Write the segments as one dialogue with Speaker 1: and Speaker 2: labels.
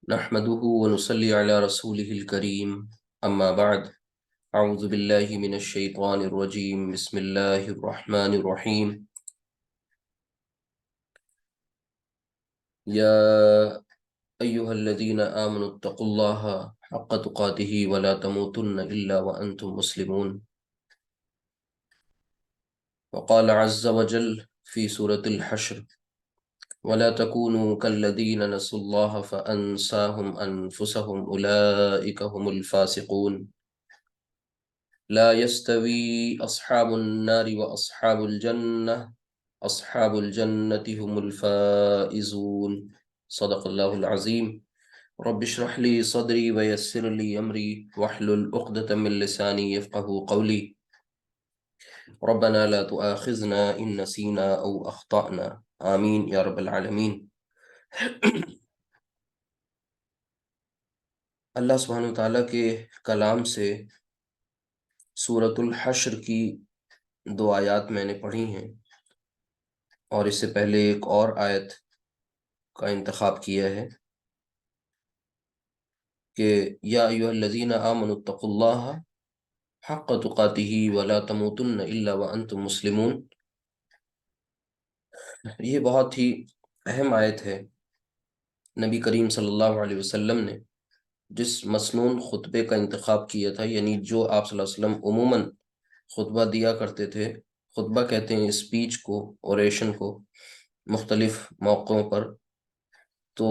Speaker 1: نحمده ونصلي على رسوله الكريم أما بعد أعوذ بالله من الشيطان الرجيم بسم الله الرحمن الرحيم يا أيها الذين آمنوا اتقوا الله حق تقاته ولا تموتن إلا وأنتم مسلمون وقال عز وجل في سورة الحشر ولا تكونوا كالذين نسوا الله فأنساهم أنفسهم أولئك هم الفاسقون لا يستوي أصحاب النار وأصحاب الجنة أصحاب الجنة هم الفائزون صدق الله العظيم رب اشرح لي صدري ويسر لي أمري واحلل عقدة من لساني يفقه قولي ربنا لا تؤاخذنا إن نسينا أو أخطأنا آمين يا رب العالمين. اللہ سبحانہ وتعالیٰ کے کلام سے سورۃ الحشر کی 2 آیات میں نے پڑھی ہیں اور اس سے پہلے ایک اور آیت کا انتخاب کیا ہے کہ یا ایھا الذین آمنوا اتقوا اللہ حق تقاتہ ولا تموتن الا وانتم مسلمون. یہ بہت ہی اہم آیت ہے. نبی کریم صلی اللہ علیہ وسلم نے جس مسنون خطبے کا انتخاب کیا تھا، یعنی جو آپ صلی اللہ علیہ وسلم عموماً خطبہ دیا کرتے تھے، خطبہ کہتے ہیں اسپیچ کو، اوریشن کو، مختلف موقعوں پر، تو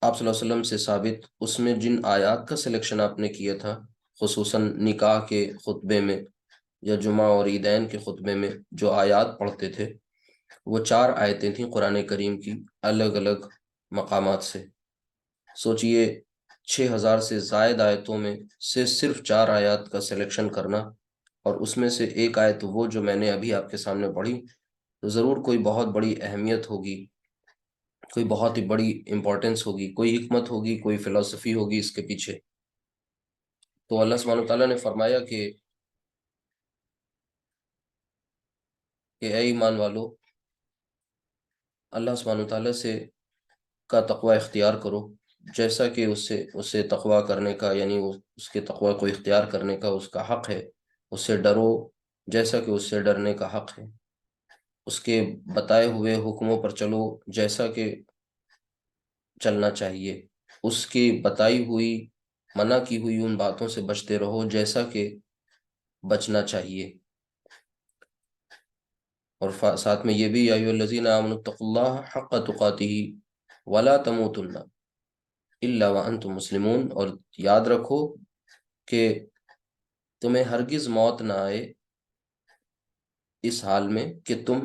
Speaker 1: آپ صلی اللہ علیہ وسلم سے ثابت اس میں جن آیات کا سلیکشن آپ نے کیا تھا، خصوصاً نکاح کے خطبے میں یا جمعہ اور عیدین کے خطبے میں جو آیات پڑھتے تھے، وہ 4 آیتیں تھیں قرآن کریم کی، الگ الگ مقامات سے. سوچئے 6000 سے زائد آیتوں میں سے صرف 4 آیات کا سلیکشن کرنا، اور اس میں سے ایک آیت وہ جو میں نے ابھی آپ کے سامنے پڑھی، تو ضرور کوئی بہت بڑی اہمیت ہوگی، کوئی بہت ہی بڑی امپورٹنس ہوگی، کوئی حکمت ہوگی، کوئی فلسفی ہوگی اس کے پیچھے. تو اللہ سبحانہ وتعالیٰ نے فرمایا کہ اے ایمان والو، اللہ سبحانہ وتعالیٰ سے کا تقوی اختیار کرو، جیسا کہ اسے تقوی کرنے کا، یعنی اس کے تقوی کو اختیار کرنے کا اس کا حق ہے. اس سے ڈرو جیسا کہ اس سے ڈرنے کا حق ہے. اس کے بتائے ہوئے حکموں پر چلو جیسا کہ چلنا چاہیے. اس کی بتائی ہوئی، منع کی ہوئی ان باتوں سے بچتے رہو جیسا کہ بچنا چاہیے. اور ساتھ میں یہ بھی یا ایھا الذین آمنوا اتقوا اللہ حق تقاتہ ولا تموتن الا وانتم مسلمون. اور یاد رکھو کہ تمہیں ہرگز موت نہ آئے اس حال میں کہ تم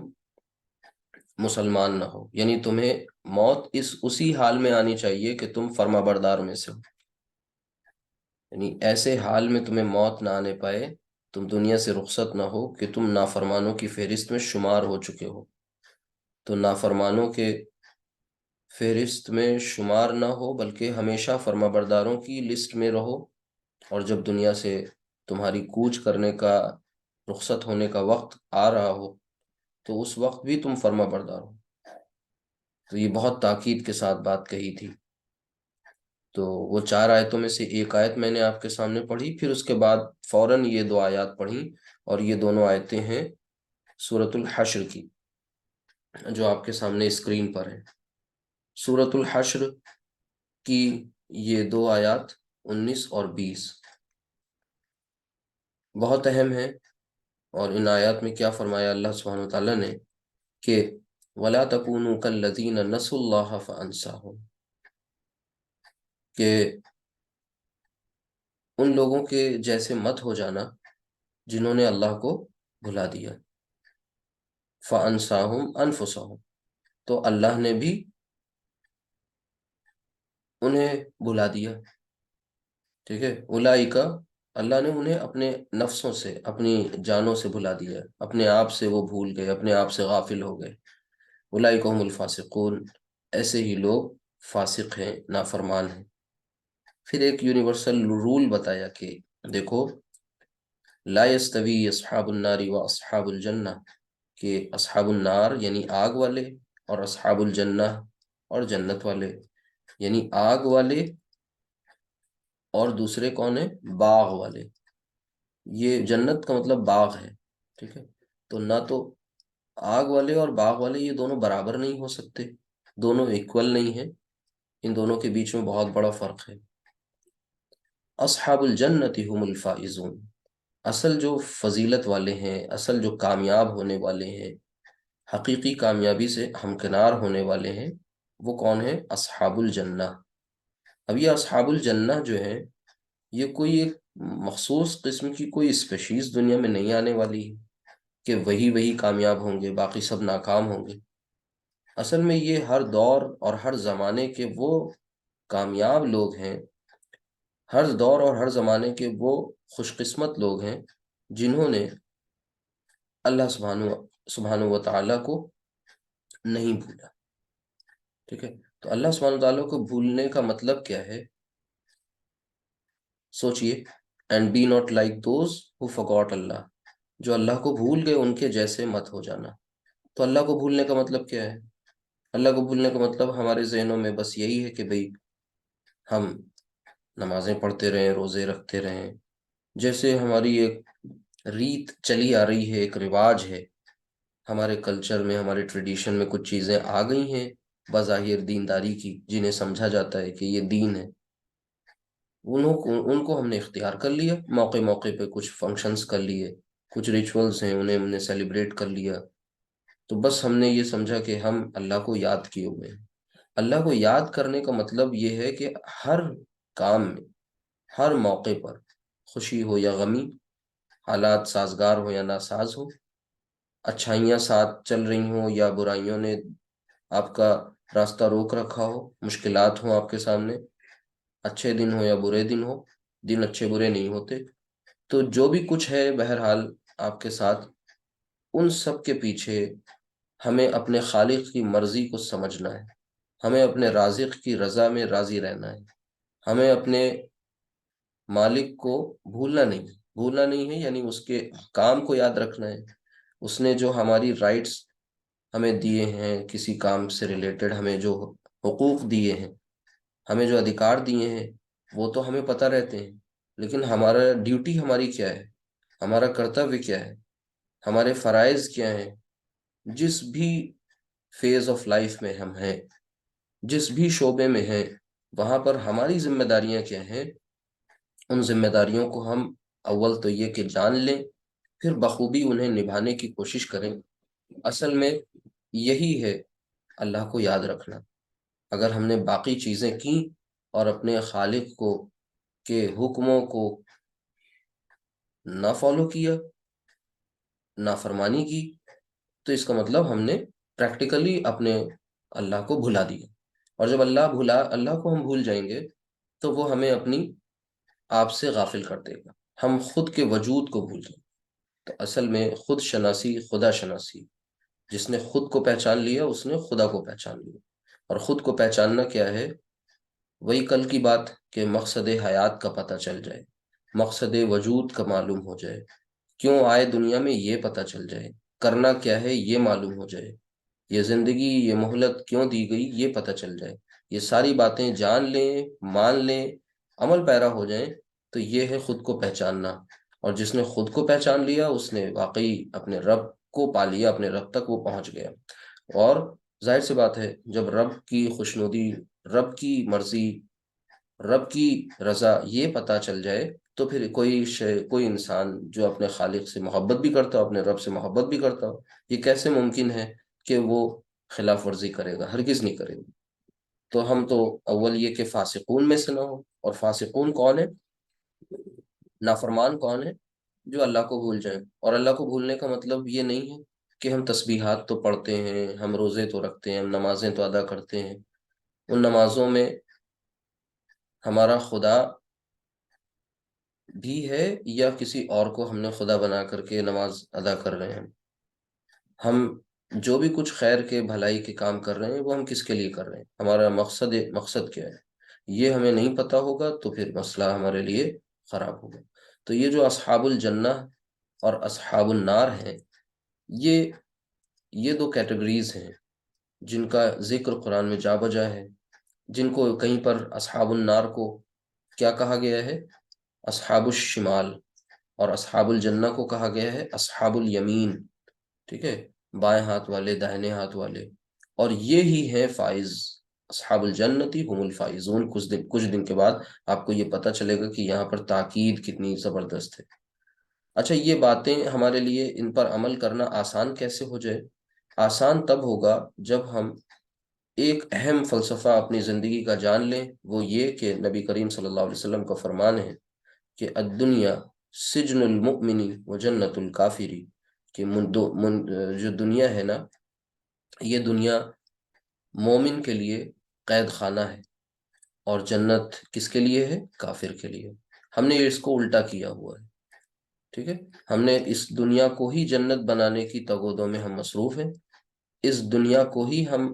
Speaker 1: مسلمان نہ ہو، یعنی تمہیں موت اسی حال میں آنی چاہیے کہ تم فرما بردار میں سے ہو. یعنی ایسے حال میں تمہیں موت نہ آنے پائے، تم دنیا سے رخصت نہ ہو کہ تم نافرمانوں کی فہرست میں شمار ہو چکے ہو. تو نافرمانوں کے فہرست میں شمار نہ ہو، بلکہ ہمیشہ فرما برداروں کی لسٹ میں رہو. اور جب دنیا سے تمہاری کوچ کرنے کا، رخصت ہونے کا وقت آ رہا ہو، تو اس وقت بھی تم فرما بردار ہو. تو یہ بہت تاکید کے ساتھ بات کہی تھی. تو وہ 4 آیتوں میں سے ایک آیت میں نے آپ کے سامنے پڑھی، پھر اس کے بعد فوراً یہ 2 آیات پڑھی، اور یہ دونوں آیتیں ہیں سورۃ الحشر کی جو آپ کے سامنے اسکرین پر ہیں. سورۃ الحشر کی یہ 2 آیات 19 اور 20 بہت اہم ہیں. اور ان آیات میں کیا فرمایا اللہ سبحانہ وتعالیٰ نے کہ وَلَا تَكُونُوا كَالَّذِينَ نَسُوا اللَّهَ فَأَنسَاهُمْ، کہ ان لوگوں کے جیسے مت ہو جانا جنہوں نے اللہ کو بھلا دیا. فَأَنسَاهُمْ أَنفُسَهُمْ، تو اللہ نے بھی انہیں بھلا دیا. ٹھیک ہے، اولئک، اللہ نے انہیں اپنے نفسوں سے، اپنی جانوں سے بھلا دیا، اپنے آپ سے وہ بھول گئے، اپنے آپ سے غافل ہو گئے. اولئک هم الفاسقون، ایسے ہی لوگ فاسق ہیں، نافرمان ہیں. پھر ایک یونیورسل رول بتایا کہ دیکھو لا یستوی اصحاب النار و اصحاب الجنہ، کہ اصحاب النار یعنی آگ والے، اور اصحاب الجنہ اور جنت والے یعنی آگ والے، اور دوسرے کون ہیں؟ باغ والے۔ یہ جنت کا مطلب باغ ہے، ٹھیک ہے؟ تو نہ تو آگ والے اور باغ والے یہ دونوں برابر نہیں ہو سکتے، دونوں ایکول نہیں ہیں، ان دونوں کے بیچ میں بہت بڑا فرق ہے۔ اصحاب الجنت هم الفائزون، اصل جو فضیلت والے ہیں، اصل جو کامیاب ہونے والے ہیں، حقیقی کامیابی سے ہمکنار ہونے والے ہیں، وہ کون ہیں؟ اصحاب الجنہ۔ اب یہ اصحاب الجنہ جو ہیں، یہ کوئی ایک مخصوص قسم کی کوئی اسپیشیز دنیا میں نہیں آنے والی ہے کہ وہی کامیاب ہوں گے باقی سب ناکام ہوں گے۔ اصل میں یہ ہر دور اور ہر زمانے کے وہ کامیاب لوگ ہیں، ہر دور اور ہر زمانے کے وہ خوش قسمت لوگ ہیں جنہوں نے اللہ سبحانہ و تعالیٰ کو نہیں بھولا، ٹھیک ہے؟ تو اللہ سبحانہ و تعالیٰ کو بھولنے کا مطلب کیا ہے؟ سوچئے، and be not like those who forgot اللہ، جو اللہ کو بھول گئے ان کے جیسے مت ہو جانا۔ تو اللہ کو بھولنے کا مطلب کیا ہے؟ اللہ کو بھولنے کا مطلب ہمارے ذہنوں میں بس یہی ہے کہ بھئی ہم نمازیں پڑھتے رہیں، روزے رکھتے رہیں، جیسے ہماری ایک ریت چلی آ رہی ہے، ایک رواج ہے ہمارے کلچر میں، ہمارے ٹریڈیشن میں کچھ چیزیں آ گئی ہیں بظاہر دینداری کی، جنہیں سمجھا جاتا ہے کہ یہ دین ہے، ان کو ہم نے اختیار کر لیا، موقع موقع پہ کچھ فنکشنز کر لیے، کچھ ریچولز ہیں انہیں ہم نے سیلیبریٹ کر لیا، تو بس ہم نے یہ سمجھا کہ ہم اللہ کو یاد کیے ہوئے ہیں۔ اللہ کو یاد کرنے کا مطلب یہ ہے کہ ہر کام میں، ہر موقع پر، خوشی ہو یا غمی، حالات سازگار ہو یا ناساز ہو، اچھائیاں ساتھ چل رہی ہوں یا برائیوں نے آپ کا راستہ روک رکھا ہو، مشکلات ہوں آپ کے سامنے، اچھے دن ہو یا برے دن ہو، دن اچھے برے نہیں ہوتے، تو جو بھی کچھ ہے بہرحال آپ کے ساتھ، ان سب کے پیچھے ہمیں اپنے خالق کی مرضی کو سمجھنا ہے، ہمیں اپنے رازق کی رضا میں راضی رہنا ہے، ہمیں اپنے مالک کو بھولنا نہیں ہے، یعنی اس کے کام کو یاد رکھنا ہے، اس نے جو ہماری رائٹس ہمیں دیے ہیں، کسی کام سے ریلیٹڈ ہمیں جو حقوق دیے ہیں، ہمیں جو ادھیکار دیے ہیں، وہ تو ہمیں پتہ رہتے ہیں، لیکن ہمارا ڈیوٹی ہماری کیا ہے، ہمارا کرتویہ کیا ہے، ہمارے فرائض کیا ہیں، جس بھی فیز آف لائف میں ہم ہیں، جس بھی شعبے میں ہیں، وہاں پر ہماری ذمہ داریاں کیا ہیں، ان ذمہ داریوں کو ہم اول تو یہ کہ جان لیں، پھر بخوبی انہیں نبھانے کی کوشش کریں۔ اصل میں یہی ہے اللہ کو یاد رکھنا۔ اگر ہم نے باقی چیزیں کی اور اپنے خالق کو کے حکموں کو نہ فالو کیا، نافرمانی کی، تو اس کا مطلب ہم نے پریکٹیکلی اپنے اللہ کو بھلا دیا، اور جب اللہ کو ہم بھول جائیں گے تو وہ ہمیں اپنی آپ سے غافل کر دے گا، ہم خود کے وجود کو بھول جائیں گے۔ تو اصل میں خود شناسی خدا شناسی، جس نے خود کو پہچان لیا اس نے خدا کو پہچان لیا، اور خود کو پہچاننا کیا ہے؟ وہی کل کی بات کہ مقصد حیات کا پتہ چل جائے، مقصد وجود کا معلوم ہو جائے، کیوں آئے دنیا میں یہ پتہ چل جائے، کرنا کیا ہے یہ معلوم ہو جائے، یہ زندگی، یہ مہلت کیوں دی گئی یہ پتہ چل جائے، یہ ساری باتیں جان لیں، مان لیں، عمل پیرا ہو جائیں، تو یہ ہے خود کو پہچاننا۔ اور جس نے خود کو پہچان لیا اس نے واقعی اپنے رب کو پا لیا، اپنے رب تک وہ پہنچ گیا۔ اور ظاہر سی بات ہے، جب رب کی خوشنودی، رب کی مرضی، رب کی رضا یہ پتہ چل جائے، تو پھر کوئی انسان جو اپنے خالق سے محبت بھی کرتا ہو، اپنے رب سے محبت بھی کرتا ہو، یہ کیسے ممکن ہے کہ وہ خلاف ورزی کرے گا؟ ہرگز نہیں کرے گا۔ تو ہم تو اول یہ کہ فاسقون میں سے نہ ہو، اور فاسقون کون ہے؟ نافرمان کون ہے؟ جو اللہ کو بھول جائیں۔ اور اللہ کو بھولنے کا مطلب یہ نہیں ہے کہ ہم تسبیحات تو پڑھتے ہیں، ہم روزے تو رکھتے ہیں، ہم نمازیں تو ادا کرتے ہیں، ان نمازوں میں ہمارا خدا بھی ہے یا کسی اور کو ہم نے خدا بنا کر کے نماز ادا کر رہے ہیں؟ ہم جو بھی کچھ خیر کے بھلائی کے کام کر رہے ہیں وہ ہم کس کے لیے کر رہے ہیں؟ ہمارا مقصد کیا ہے؟ یہ ہمیں نہیں پتہ ہوگا تو پھر مسئلہ ہمارے لیے خراب ہوگا۔ تو یہ جو اصحاب الجنہ اور اصحاب النار ہیں، یہ دو کیٹیگریز ہیں جن کا ذکر قرآن میں جا بجا ہے، جن کو کہیں پر اصحاب النار کو کیا کہا گیا ہے؟ اصحاب الشمال، اور اصحاب الجنہ کو کہا گیا ہے اصحاب الیمین، ٹھیک ہے، بائیں ہاتھ والے، داہنے ہاتھ والے، اور یہ ہی ہے فائز، اصحاب الجنتی هم الفائزون۔ کچھ دن کے بعد آپ کو یہ پتہ چلے گا کہ یہاں پر تاکید کتنی زبردست ہے۔ اچھا، یہ باتیں ہمارے لیے ان پر عمل کرنا آسان کیسے ہو جائے؟ آسان تب ہوگا جب ہم ایک اہم فلسفہ اپنی زندگی کا جان لیں، وہ یہ کہ نبی کریم صلی اللہ علیہ وسلم کا فرمان ہے کہ الدنیا سجن المؤمن و جنت الکافری، کہ جو دنیا ہے نا، یہ دنیا مومن کے لیے قید خانہ ہے، اور جنت کس کے لیے ہے؟ کافر کے لیے۔ ہم نے اس کو الٹا کیا ہوا ہے، ٹھیک ہے، ہم نے اس دنیا کو ہی جنت بنانے کی تگودوں میں ہم مصروف ہیں، اس دنیا کو ہی ہم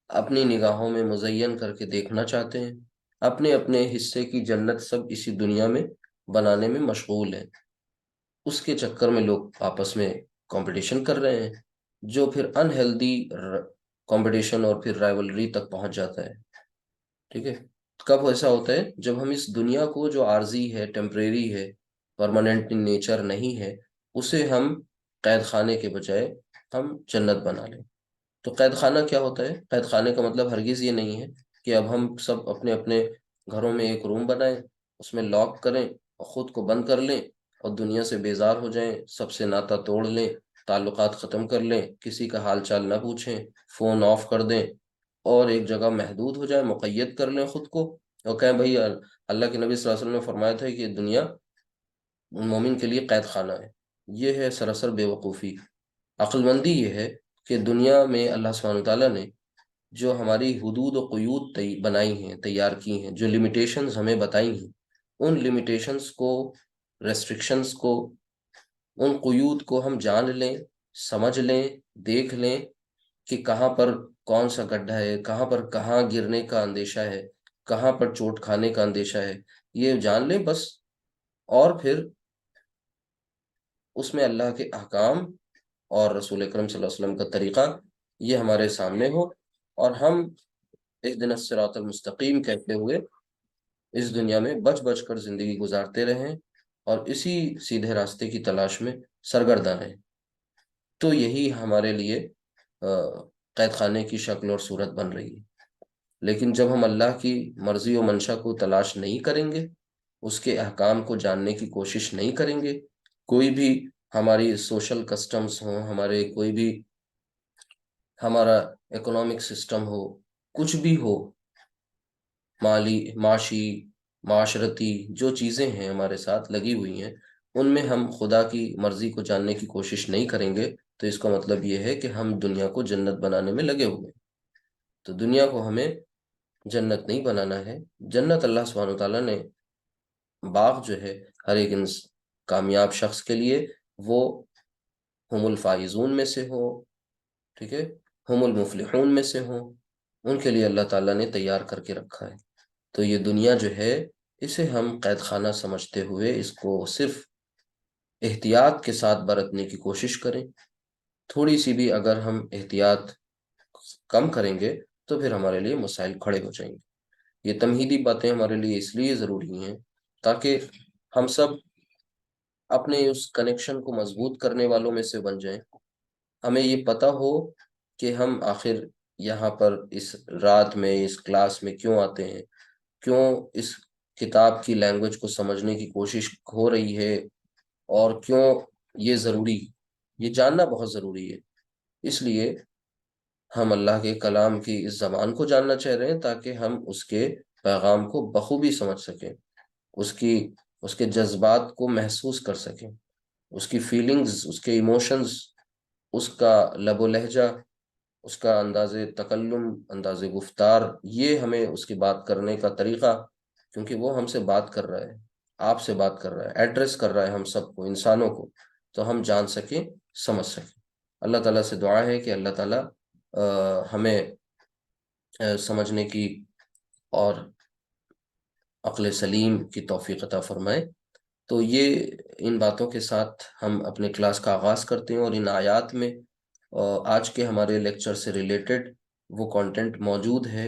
Speaker 1: اپنی نگاہوں میں مزین کر کے دیکھنا چاہتے ہیں، اپنے اپنے حصے کی جنت سب اسی دنیا میں بنانے میں مشغول ہیں۔ اس کے چکر میں لوگ آپس میں کمپٹیشن کر رہے ہیں، جو پھر انہیلدی کمپٹیشن اور پھر رائیولری تک پہنچ جاتا ہے، ٹھیک ہے۔ کب ایسا ہوتا ہے؟ جب ہم اس دنیا کو جو عارضی ہے، ٹیمپریری ہے، پرماننٹ ان نیچر نہیں ہے، اسے ہم قید خانے کے بجائے ہم جنت بنا لیں۔ تو قید خانہ کیا ہوتا ہے؟ قید خانے کا مطلب ہرگز یہ نہیں ہے کہ اب ہم سب اپنے اپنے گھروں میں ایک روم بنائیں، اس میں لاک کریں اور خود کو بند کر لیں اور دنیا سے بیزار ہو جائیں، سب سے ناطا توڑ لیں، تعلقات ختم کر لیں، کسی کا حال چال نہ پوچھیں، فون آف کر دیں، اور ایک جگہ محدود ہو جائیں، مقید کر لیں خود کو، اور کہیں بھائی اللہ کے نبی صلی اللہ علیہ وسلم نے فرمایا تھا کہ دنیا مومن کے لیے قید خانہ ہے۔ یہ ہے سراسر بے وقوفی۔ عقل مندی یہ ہے کہ دنیا میں اللہ سبحانہ وتعالیٰ نے جو ہماری حدود و قیود بنائی ہیں، تیار کی ہیں، جو لمیٹیشنز ہمیں بتائی ہیں، ان لمیٹیشنز کو، ریسٹرکشنز کو، ان قیود کو ہم جان لیں، سمجھ لیں، دیکھ لیں کہ کہاں پر کون سا گڈھا ہے، کہاں پر کہاں گرنے کا اندیشہ ہے، کہاں پر چوٹ کھانے کا اندیشہ ہے، یہ جان لیں بس، اور پھر اس میں اللہ کے احکام اور رسول اکرم صلی اللہ علیہ وسلم کا طریقہ یہ ہمارے سامنے ہو، اور ہم اہدنا الصراط المستقیم کہتے ہوئے اس دنیا میں بچ بچ کر زندگی گزارتے رہیں اور اسی سیدھے راستے کی تلاش میں سرگرداں رہیں۔ تو یہی ہمارے لیے قید خانے کی شکل اور صورت بن رہی ہے۔ لیکن جب ہم اللہ کی مرضی و منشا کو تلاش نہیں کریں گے، اس کے احکام کو جاننے کی کوشش نہیں کریں گے، کوئی بھی ہماری سوشل کسٹمز ہوں، ہمارے کوئی بھی ہمارا اکنامک سسٹم ہو، کچھ بھی ہو، معاشی، معاشرتی جو چیزیں ہیں ہمارے ساتھ لگی ہوئی ہیں، ان میں ہم خدا کی مرضی کو جاننے کی کوشش نہیں کریں گے، تو اس کا مطلب یہ ہے کہ ہم دنیا کو جنت بنانے میں لگے ہوئے ہیں۔ تو دنیا کو ہمیں جنت نہیں بنانا ہے۔ جنت اللہ سبحانہ وتعالیٰ نے باغ جو ہے ہر ایک کامیاب شخص کے لیے، وہ ہم الفائزون میں سے ہو، ٹھیک ہے، ہم المفلحون میں سے ہوں، ان کے لیے اللہ تعالیٰ نے تیار کر کے رکھا ہے۔ تو یہ دنیا جو ہے، اسے ہم قید خانہ سمجھتے ہوئے اس کو صرف احتیاط کے ساتھ برتنے کی کوشش کریں۔ تھوڑی سی بھی اگر ہم احتیاط کم کریں گے تو پھر ہمارے لیے مسائل کھڑے ہو جائیں گے۔ یہ تمہیدی باتیں ہمارے لیے اس لیے ضروری ہیں تاکہ ہم سب اپنے اس کنیکشن کو مضبوط کرنے والوں میں سے بن جائیں۔ ہمیں یہ پتہ ہو کہ ہم آخر یہاں پر اس رات میں، اس کلاس میں کیوں آتے ہیں، کیوں اس کتاب کی لینگویج کو سمجھنے کی کوشش ہو رہی ہے، اور کیوں یہ ضروری، یہ جاننا بہت ضروری ہے۔ اس لیے ہم اللہ کے کلام کی اس زبان کو جاننا چاہ رہے ہیں تاکہ ہم اس کے پیغام کو بخوبی سمجھ سکیں، اس کے جذبات کو محسوس کر سکیں، اس کی فیلنگز، اس کے ایموشنز، اس کا لب و لہجہ، اس کا انداز تکلم، انداز گفتار، یہ ہمیں اس کی بات کرنے کا طریقہ، کیونکہ وہ ہم سے بات کر رہا ہے، آپ سے بات کر رہا ہے، ایڈریس کر رہا ہے ہم سب کو، انسانوں کو، تو ہم جان سکیں، سمجھ سکیں۔ اللہ تعالیٰ سے دعا ہے کہ اللہ تعالیٰ ہمیں سمجھنے کی اور عقل سلیم کی توفیق عطا فرمائے۔ تو یہ ان باتوں کے ساتھ ہم اپنے کلاس کا آغاز کرتے ہیں، اور ان آیات میں آج کے ہمارے لیکچر سے ریلیٹڈ وہ کانٹینٹ موجود ہے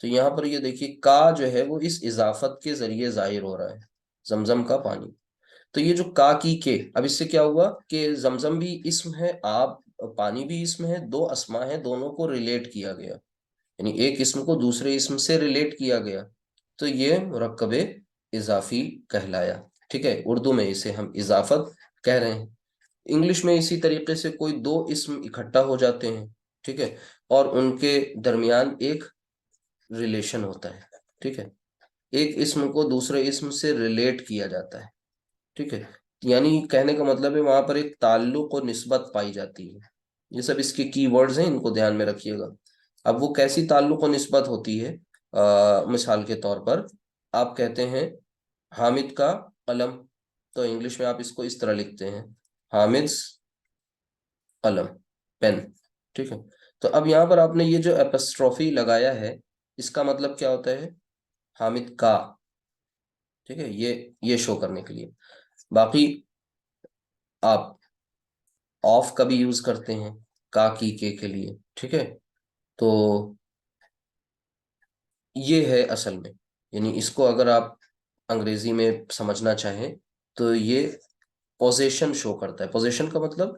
Speaker 1: تو یہاں پر یہ دیکھیے کا جو ہے وہ اس اضافت کے ذریعے ظاہر ہو رہا ہے، زمزم کا پانی۔ تو یہ جو کا کی کے، اب اس سے کیا ہوا کہ زمزم بھی اسم ہے، آب پانی بھی اسم ہے، دو اسما ہیں، دونوں کو ریلیٹ کیا گیا، یعنی ایک اسم کو دوسرے اسم سے ریلیٹ کیا گیا، تو یہ مرکب اضافی کہلایا۔ ٹھیک ہے، اردو میں اسے ہم اضافت کہہ رہے ہیں۔ انگلش میں اسی طریقے سے کوئی دو اسم اکٹھا ہو جاتے ہیں، ٹھیک ہے، اور ان کے درمیان ایک ریلیشن ہوتا ہے، ٹھیک ہے، ایک اسم کو دوسرے اسم سے ریلیٹ کیا جاتا ہے، ٹھیک ہے، یعنی کہنے کا مطلب ہے وہاں پر ایک تعلق و نسبت پائی جاتی ہے۔ یہ سب اس کے کی ورڈز ہیں، ان کو دھیان میں رکھیے گا۔ اب وہ کیسی تعلق و نسبت ہوتی ہے؟ مثال کے طور پر آپ کہتے ہیں حامد کا قلم، تو انگلش میں آپ اس کو اس طرح لکھتے ہیں حامد's قلم، پین، ٹھیک ہے۔ تو اب یہاں پر آپ نے یہ جو اپسٹروفی لگایا ہے، اس کا مطلب کیا ہوتا ہے؟ حامد کا، ٹھیک ہے، یہ شو کرنے کے لیے۔ باقی آپ آف کا بھی یوز کرتے ہیں کا کی کے لیے، ٹھیک ہے۔ تو یہ ہے اصل میں، یعنی اس کو اگر آپ انگریزی میں سمجھنا چاہیں تو یہ پوزیشن شو کرتا ہے۔ پوزیشن کا مطلب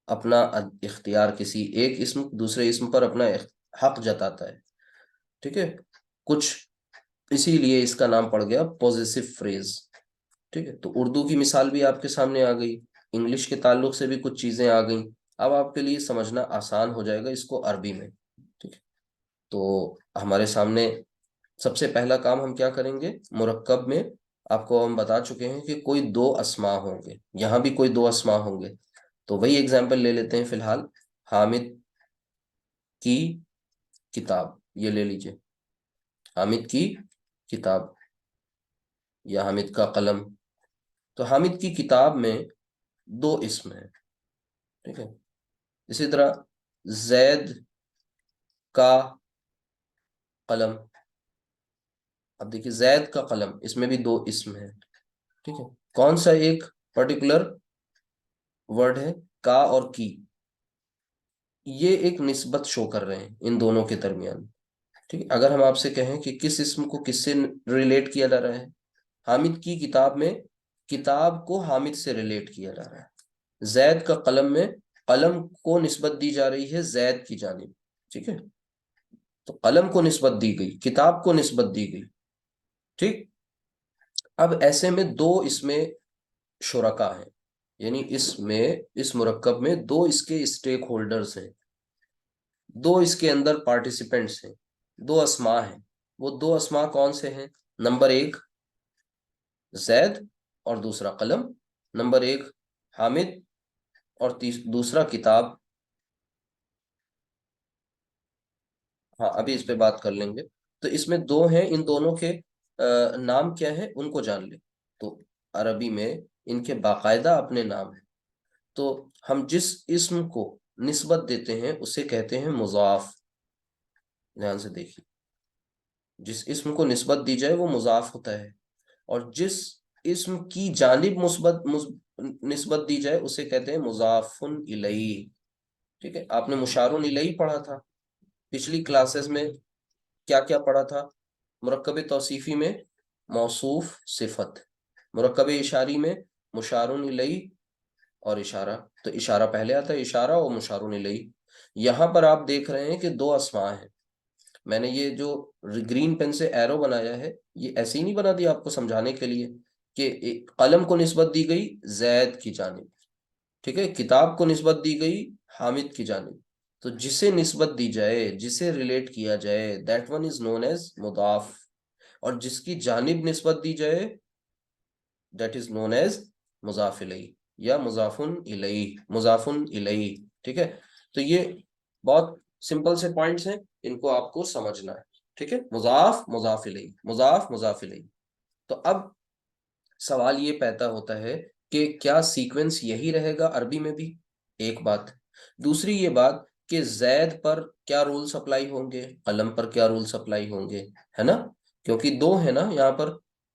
Speaker 1: اپنا اختیار، کسی ایک اسم دوسرے اسم پر اپنا حق جتاتا ہے، ٹھیک ہے، کچھ اسی لیے اس کا نام پڑ گیا پوزیسو فریز، ٹھیک ہے۔ تو اردو کی مثال بھی آپ کے سامنے آ گئی، انگلش کے تعلق سے بھی کچھ چیزیں آ گئیں، اب آپ کے لیے سمجھنا آسان ہو جائے گا اس کو عربی میں، ٹھیک ہے۔ تو ہمارے سامنے سب سے پہلا کام ہم کیا کریں گے؟ مرکب میں آپ کو ہم بتا چکے ہیں کہ کوئی دو اسما ہوں گے، یہاں بھی کوئی دو اسما ہوں گے، تو وہی ایگزامپل لے لیتے ہیں فی الحال۔ حامد کی کتاب، یہ لے لیجئے، حامد کی کتاب یا حامد کا قلم۔ تو حامد کی کتاب میں دو اسم ہیں، ٹھیک ہے۔ اسی طرح زید کا قلم، اب دیکھیے زید کا قلم، اس میں بھی دو اسم ہیں، ٹھیک ہے۔ کون سا ایک پرٹیکولر ورڈ ہے؟ کا اور کی، یہ ایک نسبت شو کر رہے ہیں ان دونوں کے درمیان، ٹھیک ہے۔ اگر ہم آپ سے کہیں کہ کس اسم کو کس سے ریلیٹ کیا جا رہا ہے، حامد کی کتاب میں کتاب کو حامد سے ریلیٹ کیا جا رہا ہے، زید کا قلم میں قلم کو نسبت دی جا رہی ہے زید کی جانب، ٹھیک ہے۔ تو قلم کو نسبت دی گئی، کتاب کو نسبت دی گئی، ٹھیک۔ اب ایسے میں دو اس میں شرکا ہیں، یعنی اس مرکب میں دو اس کے اسٹیک ہولڈرز ہیں، دو اس کے اندر پارٹیسپینٹس ہیں، دو اسما ہیں۔ وہ دو اسما کون سے ہیں؟ نمبر ایک زید اور دوسرا قلم، نمبر ایک حامد اور دوسرا کتاب۔ ہاں ابھی اس پہ بات کر لیں گے۔ تو اس میں دو ہیں، ان دونوں کے نام کیا ہے ان کو جان لیں۔ تو عربی میں ان کے باقاعدہ اپنے نام ہیں، تو ہم جس اسم کو نسبت دیتے ہیں اسے کہتے ہیں مضاف۔ دھیان سے دیکھیے، جس اسم کو نسبت دی جائے وہ مضاف ہوتا ہے، اور جس اسم کی جانب نسبت دی جائے اسے کہتے ہیں مضاف الیہ، ٹھیک ہے۔ آپ نے مشار الیہ پڑھا تھا پچھلی کلاسز میں، کیا کیا پڑھا تھا؟ مرکب توصیفی میں موصوف صفت، مرکب اشاری میں مشار الیہ اور اشارہ، تو اشارہ پہلے آتا ہے، اشارہ اور مشار الیہ۔ یہاں پر آپ دیکھ رہے ہیں کہ دو اسماء ہیں، میں نے یہ جو گرین پین سے ایرو بنایا ہے یہ ایسے ہی نہیں بنا دیا آپ کو سمجھانے کے لیے کہ قلم کو نسبت دی گئی زید کی جانب، ٹھیک ہے، کتاب کو نسبت دی گئی حامد کی جانب، تو جسے نسبت دی جائے، جسے ریلیٹ کیا جائے، that one is known as مضاف، اور جس کی جانب نسبت دی جائے دیٹ از نون ایز مضاف الیہ یا مضاف الیہ، مضاف الیہ، ٹھیک ہے۔ تو یہ بہت سمپل سے پوائنٹس ہیں، ان کو آپ کو سمجھنا ہے، ٹھیک ہے۔ مضاف مضاف الیہ، مضاف مضاف الیہ۔ تو اب سوال یہ پیدا ہوتا ہے کہ کیا سیکوینس یہی رہے گا عربی میں بھی؟ ایک بات، دوسری یہ بات کہ زید پر کیا رولز اپلائی ہوں گے، قلم پر کیا رولز اپلائی ہوں گے، ہے نا، کیونکہ دو ہیں نا یہاں پر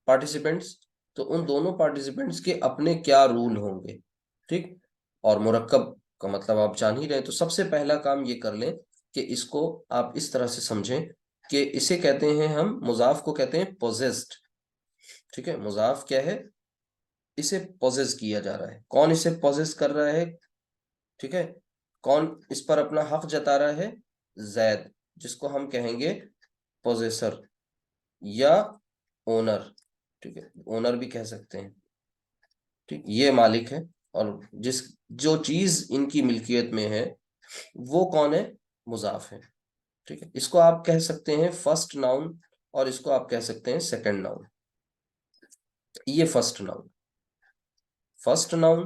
Speaker 1: پارٹیسپینٹس، تو ان دونوں پارٹیسپینٹس کے اپنے کیا رول ہوں گے، ٹھیک۔ اور مرکب کا مطلب آپ جان ہی رہے، تو سب سے پہلا کام یہ کر لیں کہ اس کو آپ اس طرح سے سمجھیں کہ اسے کہتے ہیں ہم، مضاف کو کہتے ہیں پوزیسڈ. ٹھیک ہے، مضاف کیا ہے؟ اسے پوزیس کیا جا رہا ہے. کون اسے پوزیس کر رہا ہے؟ ٹھیک ہے، کون اس پر اپنا حق جتا رہا ہے؟ زید، جس کو ہم کہیں گے پوزیسر یا اونر. ٹھیک ہے، اونر بھی کہہ سکتے ہیں. ٹھیک، یہ مالک ہے، اور جو چیز ان کی ملکیت میں ہے وہ کون ہے؟ مضاف ہے. ٹھیک ہے، اس کو آپ کہہ سکتے ہیں فرسٹ ناؤن، اور اس کو آپ کہہ سکتے ہیں سیکنڈ ناؤن. یہ فرسٹ ناؤن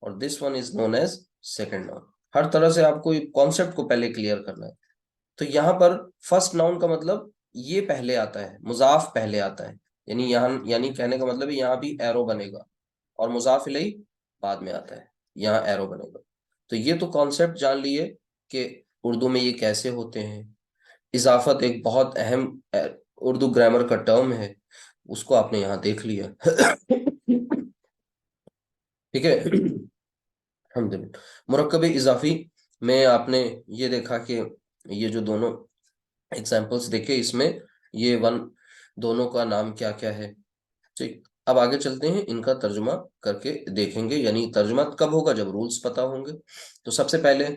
Speaker 1: اور this one is known as second noun. ہر طرح سے آپ کو کانسیپٹ کو پہلے کلیئر کرنا ہے. تو یہاں پر فرسٹ ناؤن کا مطلب یہ پہلے آتا ہے، مضاف پہلے آتا ہے. یعنی کہنے کا مطلب یہاں بھی ایرو بنے گا، اور مضاف الیہ بعد میں آتا ہے، یہاں ایرو بنے گا. تو یہ تو کانسیپٹ جان لیے کہ اردو میں یہ کیسے ہوتے ہیں. اضافت ایک بہت اہم اردو گرامر کا ٹرم ہے، اس کو آپ نے یہاں دیکھ لیا. ٹھیک ہے، الحمدللہ. مرکب اضافی میں آپ نے یہ دیکھا کہ یہ جو دونوں ایگزامپلس دیکھے، اس میں یہ دونوں کا نام کیا کیا ہے. ٹھیک، اب آگے چلتے ہیں، ان کا ترجمہ کر کے دیکھیں گے. یعنی ترجمہ کب ہوگا؟ جب رولز پتا ہوں گے. تو سب سے پہلے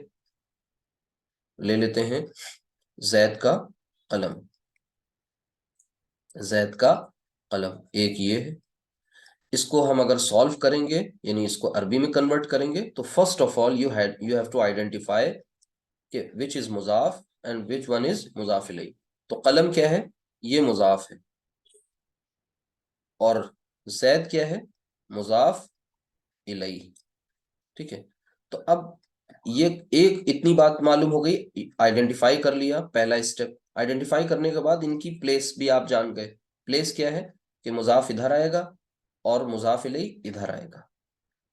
Speaker 1: لے لیتے ہیں زید کا قلم. زید کا قلم ایک یہ ہے. اس کو ہم اگر سالو کریں گے، یعنی اس کو عربی میں کنورٹ کریں گے، تو first of all you have to identify کہ وچ از مضاف اینڈ وچ ون از مضاف الیہ. تو قلم کیا ہے؟ یہ مضاف ہے. اور زید کیا ہے؟ مضاف الیہ. ٹھیک ہے، تو اب یہ ایک اتنی بات معلوم ہو گئی، آئیڈینٹیفائی کر لیا. پہلا اسٹیپ آئیڈینٹیفائی کرنے کے بعد ان کی پلیس بھی آپ جان گئے. پلیس کیا ہے؟ کہ مضاف ادھر آئے گا اور مضاف الیہ ادھر آئے گا،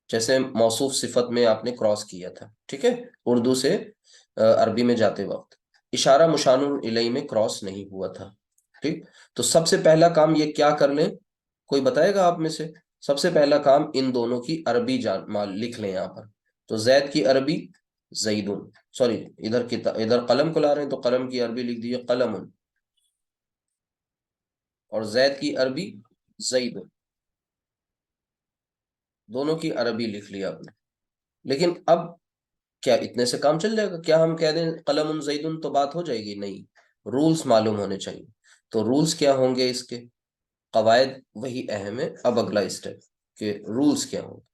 Speaker 1: جیسے موصوف صفت میں آپ نے کراس کیا تھا. ٹھیک ہے، اردو سے عربی میں جاتے وقت اشارہ مشار الیہ میں کراس نہیں ہوا تھا. ٹھیک، تو سب سے پہلا کام یہ کیا کر لیں؟ کوئی بتائے گا آپ میں سے؟ سب سے پہلا کام ان دونوں کی عربی لکھ لیں یہاں پر. تو زید کی عربی زیدون، سوری ادھر قلم کو لا رہے ہیں تو قلم کی عربی لکھ دیجیے قلم، اور زید کی عربی زیدون. دونوں کی عربی لکھ لیا آپ نے. لیکن اب کیا اتنے سے کام چل جائے گا؟ کیا ہم کہہ دیں قلم زیدون تو بات ہو جائے گی؟ نہیں، رولز معلوم ہونے چاہیے. تو رولز کیا ہوں گے اس کے؟ قواعد وہی اہم ہے. اب اگلا اسٹیپ کہ رولز کیا ہوں گے.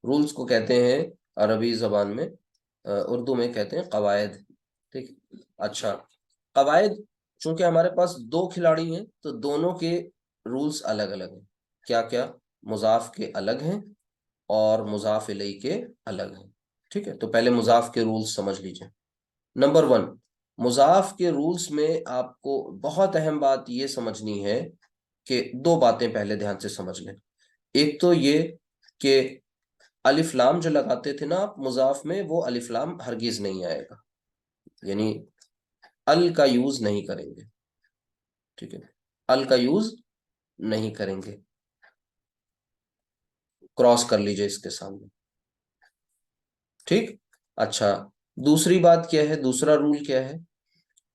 Speaker 1: رولز کو کہتے ہیں عربی زبان میں، اردو میں کہتے ہیں قواعد. ٹھیک، اچھا، قواعد چونکہ ہمارے پاس دو کھلاڑی ہیں تو دونوں کے رولز الگ الگ ہیں. کیا کیا؟ مضاف کے الگ ہیں اور مضاف الیہ کے الگ ہیں. ٹھیک ہے، تو پہلے مضاف کے رولز سمجھ لیجئے. نمبر 1، مضاف کے رولز میں آپ کو بہت اہم بات یہ سمجھنی ہے کہ دو باتیں پہلے دھیان سے سمجھ لیں. ایک تو یہ کہ الف لام جو لگاتے تھے نا آپ مضاف میں، وہ الف لام ہرگز نہیں آئے گا، یعنی ال کا یوز نہیں کریں گے. ٹھیک ہے، ال کا یوز نہیں کریں گے. کراس کر لیجئے اس کے سامنے. ٹھیک، اچھا، دوسری بات کیا ہے؟ دوسرا رول کیا ہے؟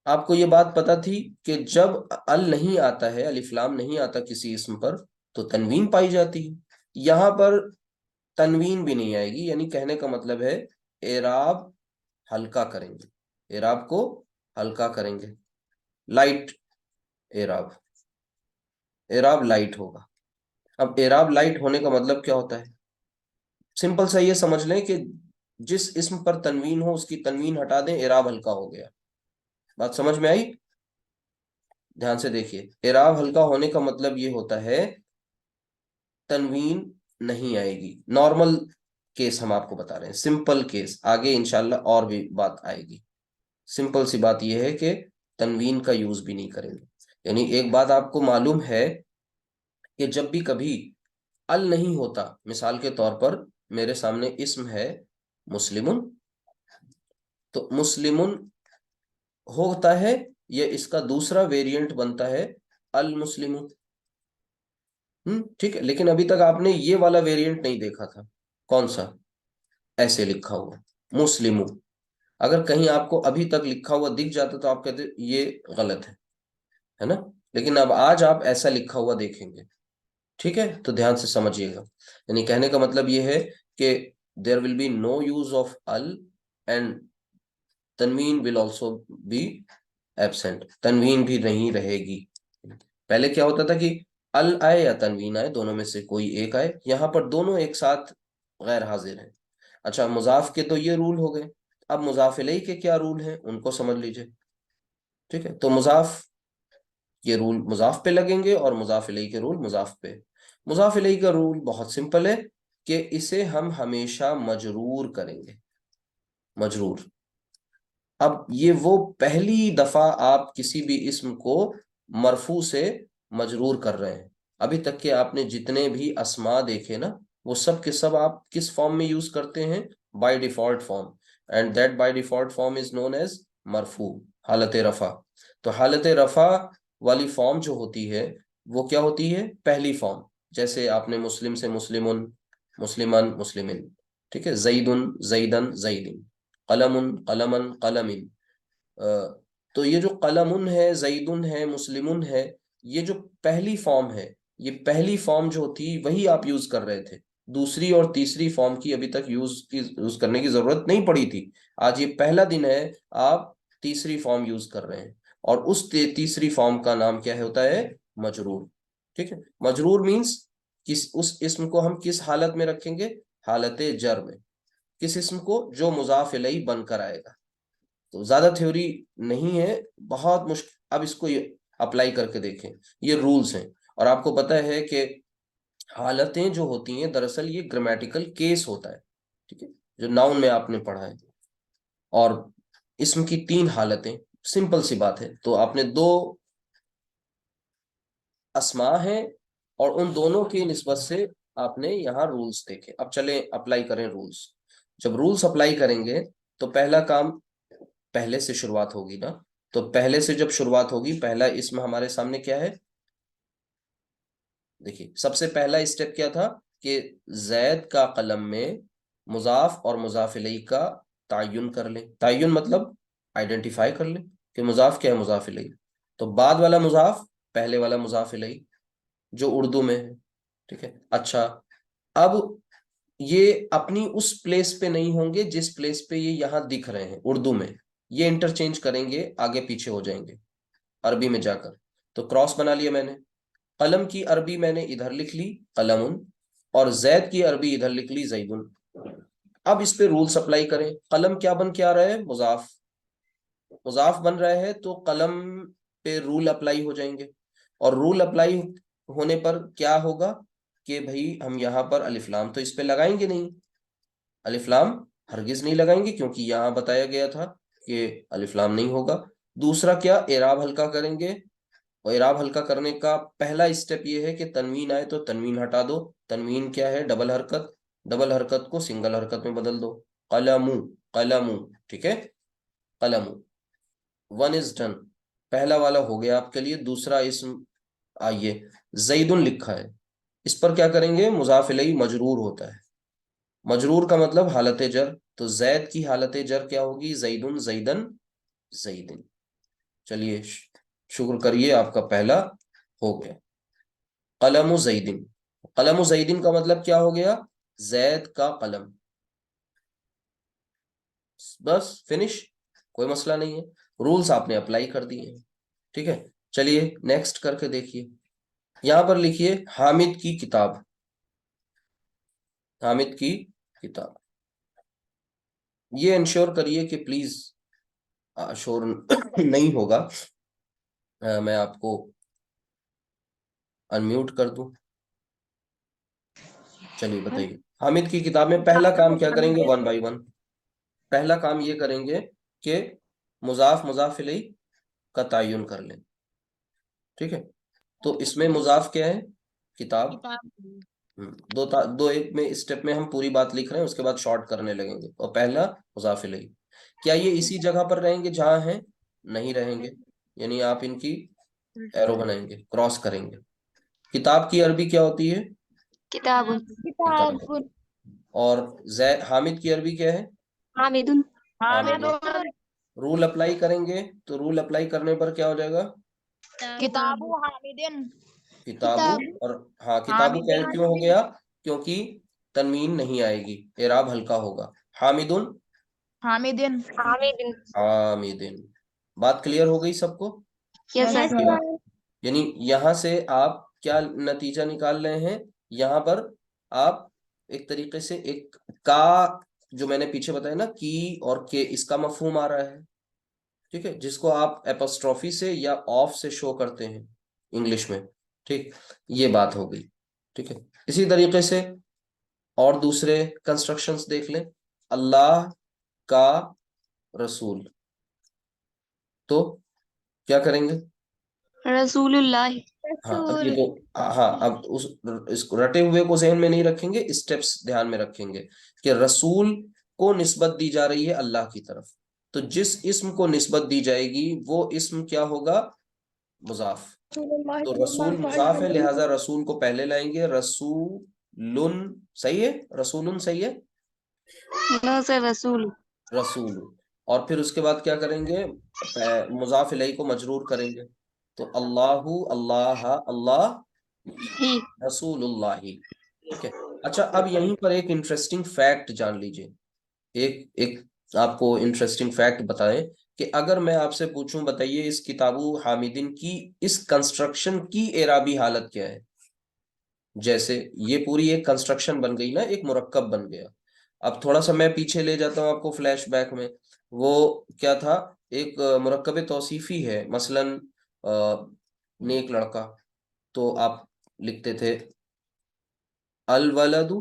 Speaker 1: آپ کو یہ بات پتا تھی کہ جب ال نہیں آتا ہے، الف لام نہیں آتا کسی اسم پر، تو تنوین پائی جاتی ہے. یہاں پر تنوین بھی نہیں آئے گی، یعنی کہنے کا مطلب ہے اعراب ہلکا کریں گے. اعراب کو ہلکا کریں گے، لائٹ اعراب. اعراب لائٹ ہوگا. اب اعراب لائٹ ہونے کا مطلب کیا ہوتا ہے؟ سمپل سا یہ سمجھ لیں کہ جس اسم پر تنوین ہو اس کی تنوین ہٹا دیں، اعراب ہلکا ہو گیا. بات سمجھ میں آئی؟ دھیان سے دیکھیے، اعراب ہلکا ہونے کا مطلب یہ ہوتا ہے تنوین نہیں آئے گی. نارمل کیس ہم آپ کو بتا رہے ہیں، سمپل کیس. آگے انشاءاللہ اور بھی بات آئے گی. سمپل سی بات یہ ہے کہ تنوین کا یوز بھی نہیں کریں گے. یعنی ایک بات آپ کو معلوم ہے کہ جب بھی کبھی ال نہیں ہوتا، مثال کے طور پر میرے سامنے اسم ہے مسلمن، تو مسلمن ہوتا ہے، یہ اس کا دوسرا ویریئنٹ بنتا ہے المسلم. ٹھیک ہے، لیکن ابھی تک آپ نے یہ والا ویریئنٹ نہیں دیکھا تھا. کون سا؟ ایسے لکھا ہوا مسلم. اگر کہیں آپ کو ابھی تک لکھا ہوا دکھ جاتا تو آپ کہتے یہ غلط ہے. ہے نا. لیکن اب آج آپ ایسا لکھا ہوا دیکھیں گے, ٹھیک ہے, تو دھیان سے سمجھیے گا. یعنی کہنے کا مطلب یہ ہے کہ there will be no use of ال اینڈ تنوین ول آلسو بی ایبسینٹ, تنوین بھی نہیں رہے گی. پہلے کیا ہوتا تھا کہ ال آئے یا تنوین آئے, دونوں میں سے کوئی ایک آئے, یہاں پر دونوں ایک ساتھ غیر حاضر ہیں. اچھا, مضاف کے تو یہ رول ہو گئے, اب مضاف الیہ کے کیا رول ہیں ان کو سمجھ لیجئے. ٹھیک ہے, تو مضاف یہ رول مضاف پہ لگیں گے اور مضاف الیہ کے رول مضاف پہ. مضاف الیہ کا رول بہت سمپل ہے کہ اسے ہم ہمیشہ مجرور کریں گے, مجرور. اب یہ وہ پہلی دفعہ آپ کسی بھی اسم کو مرفوع سے مجرور کر رہے ہیں. ابھی تک کہ آپ نے جتنے بھی اسما دیکھے نا, وہ سب کے سب آپ کس فارم میں یوز کرتے ہیں؟ By default form, and that by default form is known as مرفوع, حالت رفع. تو حالت رفع والی فارم جو ہوتی ہے وہ کیا ہوتی ہے؟ پہلی فارم. جیسے آپ نے مسلم سے مسلمن, مسلمن, مسلمن, ٹھیک ہے, زیدن, زیدن, زیدن, قلم, قلمن, قلمن. تو یہ جو قلمن ہے, زیدن ہے, مسلمن ہے, یہ جو پہلی فارم ہے, یہ پہلی فارم جو تھی وہی آپ یوز کر رہے تھے. دوسری اور تیسری فارم کی ابھی تک یوز کرنے کی ضرورت نہیں پڑی تھی. آج یہ پہلا دن ہے آپ تیسری فارم یوز کر رہے ہیں, اور اس تیسری فارم کا نام کیا ہوتا ہے؟ مجرور. ٹھیک ہے, مجرور مینس اس اسم کو ہم کس حالت میں رکھیں گے؟ حالت جر میں. کس اسم کو؟ جو مضاف الیہ بن کر آئے گا. تو زیادہ تھیوری نہیں ہے, بہت مشکل. اب اس کو اپلائی کر کے دیکھیں, یہ رولز ہیں. اور آپ کو پتہ ہے کہ حالتیں جو ہوتی ہیں دراصل یہ گرامیٹیکل کیس ہوتا ہے, ٹھیک ہے, جو ناؤن میں آپ نے پڑھا ہے. اور اسم کی 3 حالتیں, سمپل سی بات ہے. تو آپ نے 2 اسماء ہیں اور ان دونوں کی نسبت سے آپ نے یہاں رولز دیکھے. اب چلیں اپلائی کریں رولز. جب رولز اپلائی کریں گے تو پہلا کام پہلے سے شروعات ہوگی نا. تو پہلے سے جب شروعات ہوگی, پہلا اسم ہمارے سامنے کیا ہے؟ دیکھیے, سب سے پہلا اسٹیپ کیا تھا کہ زید کا قلم میں مضاف اور مضاف الیہ کا تعین کر لیں. تعین مطلب آئیڈینٹیفائی کر لیں کہ مضاف کیا ہے, مضاف الیہ. تو بعد والا مضاف پہلے والا مضاف الیہ جو اردو میں ہے. ٹھیک ہے, اچھا, اب یہ اپنی اس پلیس پہ نہیں ہوں گے جس پلیس پہ یہ یہاں دکھ رہے ہیں اردو میں. یہ انٹرچینج کریں گے, آگے پیچھے ہو جائیں گے عربی میں جا کر. تو کراس بنا لیا میں نے. قلم کی عربی میں نے ادھر لکھ لی قلم, اور زید کی عربی ادھر لکھ لی زیدن. اب اس پہ رولز اپلائی کریں. قلم کیا بن کے آ رہا ہے؟ مضاف. مضاف بن رہا ہے تو قلم پہ رول اپلائی ہو جائیں گے. اور رول اپلائی ہونے پر کیا ہوگا کہ بھئی ہم یہاں پر الف لام تو اس پہ لگائیں گے نہیں, الف لام ہرگز نہیں لگائیں گے, کیونکہ یہاں بتایا گیا تھا کہ الف لام نہیں ہوگا. دوسرا کیا؟ اعراب ہلکا کریں گے. اور اعراب ہلکا کرنے کا پہلا اسٹیپ یہ ہے کہ تنوین آئے تو تنوین ہٹا دو. تنوین کیا ہے؟ ڈبل حرکت. ڈبل حرکت کو سنگل حرکت میں بدل دو. قلم, قلم, ٹھیک ہے, قلم. 1 is done. پہلا والا ہو گیا آپ کے لیے. دوسرا اسم آئیے, زیدن لکھا ہے, اس پر کیا کریں گے؟ مضاف الیہ مجرور ہوتا ہے. مجرور کا مطلب حالت جر. تو زید کی حالت جر کیا ہوگی؟ زیدن, زیدن, زیدن. چلیے شکر کریے, آپ کا پہلا ہو گیا. قلم زیدن. قلم زیدن کا مطلب کیا ہو گیا؟ زید کا قلم. بس فنش, کوئی مسئلہ نہیں ہے. رولز آپ نے اپلائی کر دیے ہیں. ٹھیک ہے, چلیے نیکسٹ کر کے دیکھیے. یہاں پر لکھیے حامد کی کتاب. حامد کی کتاب. یہ انشور کریے کہ پلیز شور نہیں ہوگا. میں آپ کو انمیوٹ کر دوں. چلیے بتائیے, حامد کی کتاب میں پہلا کام کیا کریں گے؟ 1 by 1. پہلا کام یہ کریں گے کہ مضاف مضاف الیہ کا تعین کر لیں. ٹھیک ہے, تو اس میں مضاف کیا ہے؟ کتاب. دو ایک میں اسٹیپ میں ہم پوری بات لکھ رہے ہیں, اس کے بعد شارٹ کرنے لگیں گے. اور پہلا مضاف الیہ. کیا یہ اسی جگہ پر رہیں گے جہاں ہیں؟ نہیں رہیں گے, یعنی آپ ان کی ایرو بنائیں گے, کراس کریں گے. کتاب کی عربی کیا ہوتی ہے؟
Speaker 2: کتاب.
Speaker 1: کتاب. اور حامد کی عربی کیا ہے؟
Speaker 2: حامد.
Speaker 1: رول اپلائی کریں گے, تو رول اپلائی کرنے پر کیا ہو جائے گا؟
Speaker 2: کتاب حامدن،
Speaker 1: کتابو، اور ہاں کتابو کیوں ہو گیا؟ کیونکہ تنوین نہیں آئے گی، اعراب ہلکا ہوگا. حامدن،
Speaker 2: حامدن.
Speaker 1: حامدن. بات کلیئر ہو گئی سب کو؟
Speaker 2: Yes, sir.
Speaker 1: یعنی یہاں سے آپ کیا نتیجہ نکال رہے ہیں؟ یہاں پر آپ ایک طریقے سے ایک کا جو میں نے پیچھے بتایا نا کی اور کے، اس کا مفہوم آ رہا ہے. ٹھیک ہے، جس کو آپ اپوسٹروفی سے یا آف سے شو کرتے ہیں انگلش میں. ٹھیک، یہ بات ہو گئی. ٹھیک ہے، اسی طریقے سے اور دوسرے کنسٹرکشنز دیکھ لیں. اللہ کا رسول، تو کیا کریں گے؟
Speaker 2: رسول اللہ.
Speaker 1: ہاں اب یہ تو ہاں اب اس کو رٹے ہوئے کو ذہن میں نہیں رکھیں گے، اسٹیپس دھیان میں رکھیں گے کہ رسول کو نسبت دی جا رہی ہے اللہ کی طرف. تو جس اسم کو نسبت دی جائے گی وہ اسم کیا ہوگا؟ مضاف. تو رسول مضاف ہے، لہٰذا رسول کو پہلے لائیں گے. رسول، صحیح ہے، رسول صحیح ہے،
Speaker 2: نو سر، رسول.
Speaker 1: رسول. اور پھر اس کے بعد کیا کریں گے؟ مضاف الیہ کو مجرور کریں گے. تو اللہ، اللہ، اللہ،
Speaker 2: ہی.
Speaker 1: رسول اللہ. ٹھیک ہے. اچھا، اب یہیں پر ایک انٹرسٹنگ فیکٹ جان لیجئے. ایک آپ کو انٹرسٹنگ فیکٹ بتائیں کہ اگر میں آپ سے پوچھوں بتائیے اس کتابو حامدین کی اس کنسٹرکشن کی اعرابی حالت کیا ہے؟ جیسے یہ پوری ایک کنسٹرکشن بن گئی نا، ایک مرکب بن گیا. اب تھوڑا سا میں پیچھے لے جاتا ہوں آپ کو فلیش بیک میں. وہ کیا تھا؟ ایک مرکب توصیفی ہے، مثلا نیک لڑکا، تو آپ لکھتے تھے الولد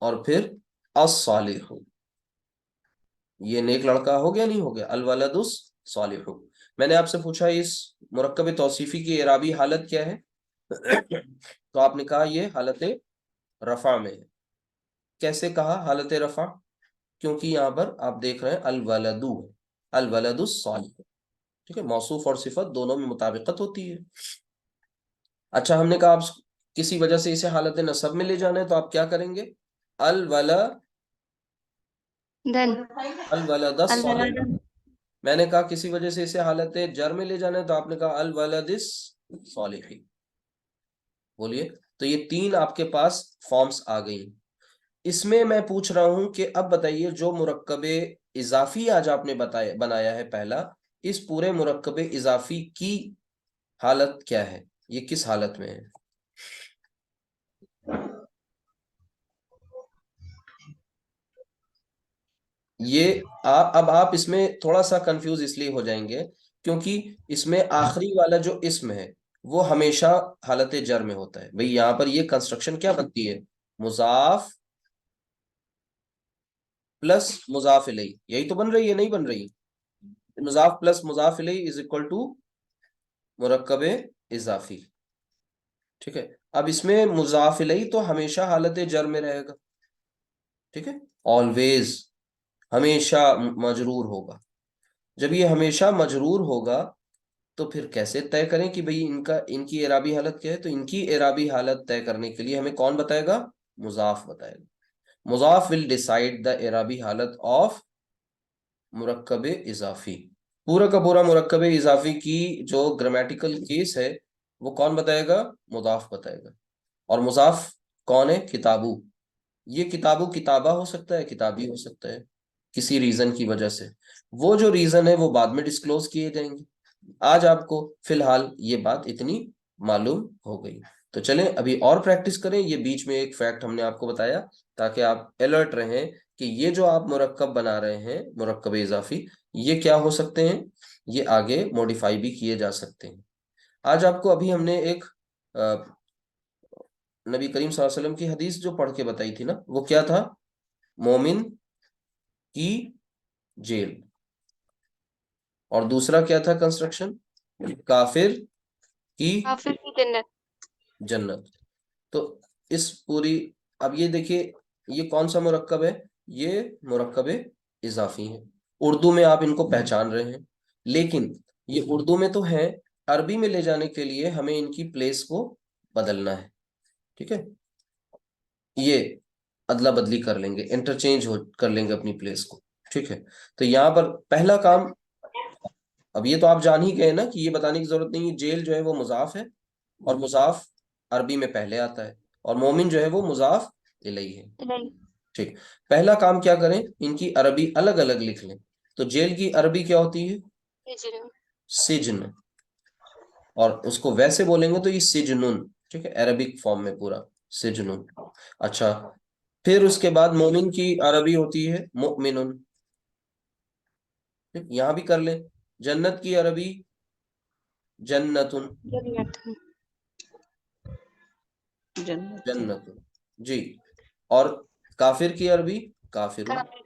Speaker 1: اور پھر الصالح. یہ نیک لڑکا ہو گیا نہیں ہو گیا؟ الولد الصالح. میں نے آپ سے پوچھا اس مرکب توصیفی کی اعرابی حالت کیا ہے؟ تو آپ نے کہا یہ حالت رفع میں ہے. کیسے کہا حالت رفع؟ کیونکہ یہاں پر آپ دیکھ رہے ہیں الولدو ہے، الولد الصالح. ٹھیک ہے، موصوف اور صفت دونوں میں مطابقت ہوتی ہے. اچھا، ہم نے کہا آپ کسی وجہ سے اسے حالت نصب میں لے جانا ہے تو آپ کیا کریں گے؟ الولد الصالح. میں نے کہا کسی وجہ سے اسے حالت جر میں لے جانا ہے تو آپ نے کہا الولد الصالح. بولیے. تو یہ تین آپ کے پاس فارمز آ گئی. اس میں پوچھ رہا ہوں کہ اب بتائیے جو مرکب اضافی آج آپ نے بنایا ہے پہلا، اس پورے مرکب اضافی کی حالت کیا ہے؟ یہ کس حالت میں ہے؟ یہ اب آپ اس میں تھوڑا سا کنفیوز اس لیے ہو جائیں گے کیونکہ اس میں آخری والا جو اسم ہے وہ ہمیشہ حالت جر میں ہوتا ہے. بھئی یہاں پر یہ کنسٹرکشن کیا بنتی ہے؟ مضاف پلس مضاف الیہ. یہی تو بن رہی ہے، نہیں بن رہی؟ مضاف پلس مضاف الیہ از اکول ٹو مرکب اضافی. ٹھیک ہے، اب اس میں مضاف الیہ تو ہمیشہ حالت جر میں رہے گا. ٹھیک ہے، آلویز، ہمیشہ مجرور ہوگا. جب یہ ہمیشہ مجرور ہوگا تو پھر کیسے طے کریں کہ بھئی ان کی اعرابی حالت کیا ہے؟ تو ان کی اعرابی حالت طے کرنے کے لیے ہمیں کون بتائے گا؟ مضاف بتائے گا. مضاف will decide the اعرابی حالت آف مرکب اضافی. پورا کا پورا مرکب اضافی کی جو گرامیٹیکل کیس ہے وہ کون بتائے گا؟ مضاف بتائے گا. اور مضاف کون ہے؟ کتابو. یہ کتابو کتابہ ہو سکتا ہے، کتابی ہو سکتا ہے کسی ریزن کی وجہ سے. وہ جو ریزن ہے وہ بعد میں ڈسکلوز کیے جائیں گے. آج آپ کو فی الحال یہ بات اتنی معلوم ہو گئی. تو چلیں ابھی اور پریکٹس کریں. یہ بیچ میں ایک فیکٹ ہم نے آپ کو بتایا تاکہ آپ الرٹ رہیں کہ یہ جو آپ مرکب بنا رہے ہیں مرکب اضافی، یہ کیا ہو سکتے ہیں؟ یہ آگے موڈیفائی بھی کیے جا سکتے ہیں. آج آپ کو ابھی ہم نے ایک نبی کریم صلی اللہ علیہ وسلم کی حدیث جو پڑھ کے بتائی تھی نا، وہ کیا تھا؟ مومن کی جیل. اور دوسرا کیا تھا کنسٹرکشن؟ کافر کی
Speaker 2: جنت.
Speaker 1: جنت. تو اس پوری، اب یہ دیکھیے یہ کون سا مرکب ہے؟ یہ مرکب اضافی ہے. اردو میں آپ ان کو پہچان رہے ہیں، لیکن یہ اردو میں تو ہے، عربی میں لے جانے کے لیے ہمیں ان کی پلیس کو بدلنا ہے. ٹھیک ہے، یہ ادلا بدلی کر لیں گے، انٹرچینج کر لیں گے اپنی پلیس کو. ٹھیک ہے، تو یہاں پر پہلا کام اب یہ تو آپ جان ہی گئے نا کہ یہ بتانے کی ضرورت نہیں ہے، جیل جو ہے وہ مضاف ہے اور مضاف عربی میں پہلے آتا ہے، اور مومن جو ہے وہ مضاف الیہ ہے.
Speaker 2: نہیں.
Speaker 1: ٹھیک، پہلا کام کیا کریں، ان کی عربی الگ الگ لکھ لیں. تو جیل کی عربی کیا ہوتی ہے؟
Speaker 2: ہجر.
Speaker 1: سجن، اور اس کو ویسے بولیں گے تو یہ سجنن. ٹھیک ہے، عربک فارم میں پورا سجنن. اچھا، پھر اس کے بعد مومن کی عربی ہوتی ہے مؤمنن. یہاں بھی کر لیں. جنت کی عربی جنتن.
Speaker 2: جنت. جنت.
Speaker 1: جنتن جی. اور کافر کی عربی کافرن.
Speaker 2: کافر.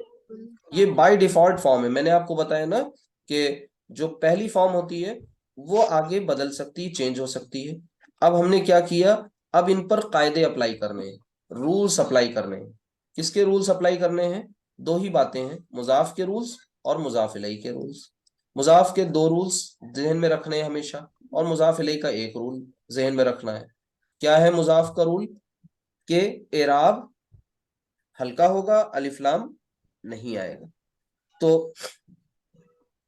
Speaker 1: یہ بائی ڈیفالٹ فارم ہے، میں نے آپ کو بتایا نا کہ جو پہلی فارم ہوتی ہے وہ آگے بدل سکتی ہے، چینج ہو سکتی ہے. اب ہم نے کیا کیا، اب ان پر قاعدے اپلائی کرنے ہیں، رولز اپلائی کرنے ہیں. کس کے رولز اپلائی کرنے ہیں؟ دو ہی باتیں ہیں، مضاف کے رولز اور مضاف الیہ کے رولز. مضاف کے دو رولز ذہن میں رکھنے ہیں ہمیشہ، اور مضاف الیہ کا ایک رول ذہن میں رکھنا ہے. کیا ہے مضاف کا رول؟ کہ اعراب ہلکا ہوگا، الف لام نہیں آئے گا. تو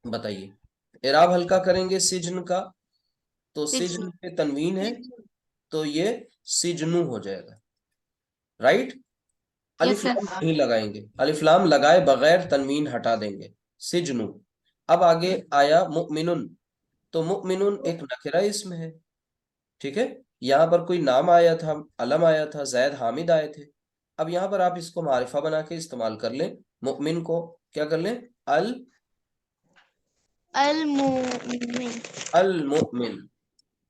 Speaker 1: بتائیے، اعراب ہلکا کریں گے سجن کا، تو سجن پہ تنوین ہے تو یہ سجنو ہو جائے گا، رائٹ.
Speaker 2: یس
Speaker 1: الف
Speaker 2: سر.
Speaker 1: لام نہیں لگائیں گے، الف لام لگائے بغیر تنوین ہٹا دیں گے، سجنو. اب آگے آیا مؤمنن، تو مؤمنن ایک نکرہ اسم ہے. ٹھیک ہے، یہاں پر کوئی نام آیا تھا، علم آیا تھا، زید حامد آئے تھے. اب یہاں پر آپ اس کو معرفہ بنا کے استعمال کر لیں. مؤمن کو کیا کر لیں؟
Speaker 2: المؤمن.
Speaker 1: المؤمن.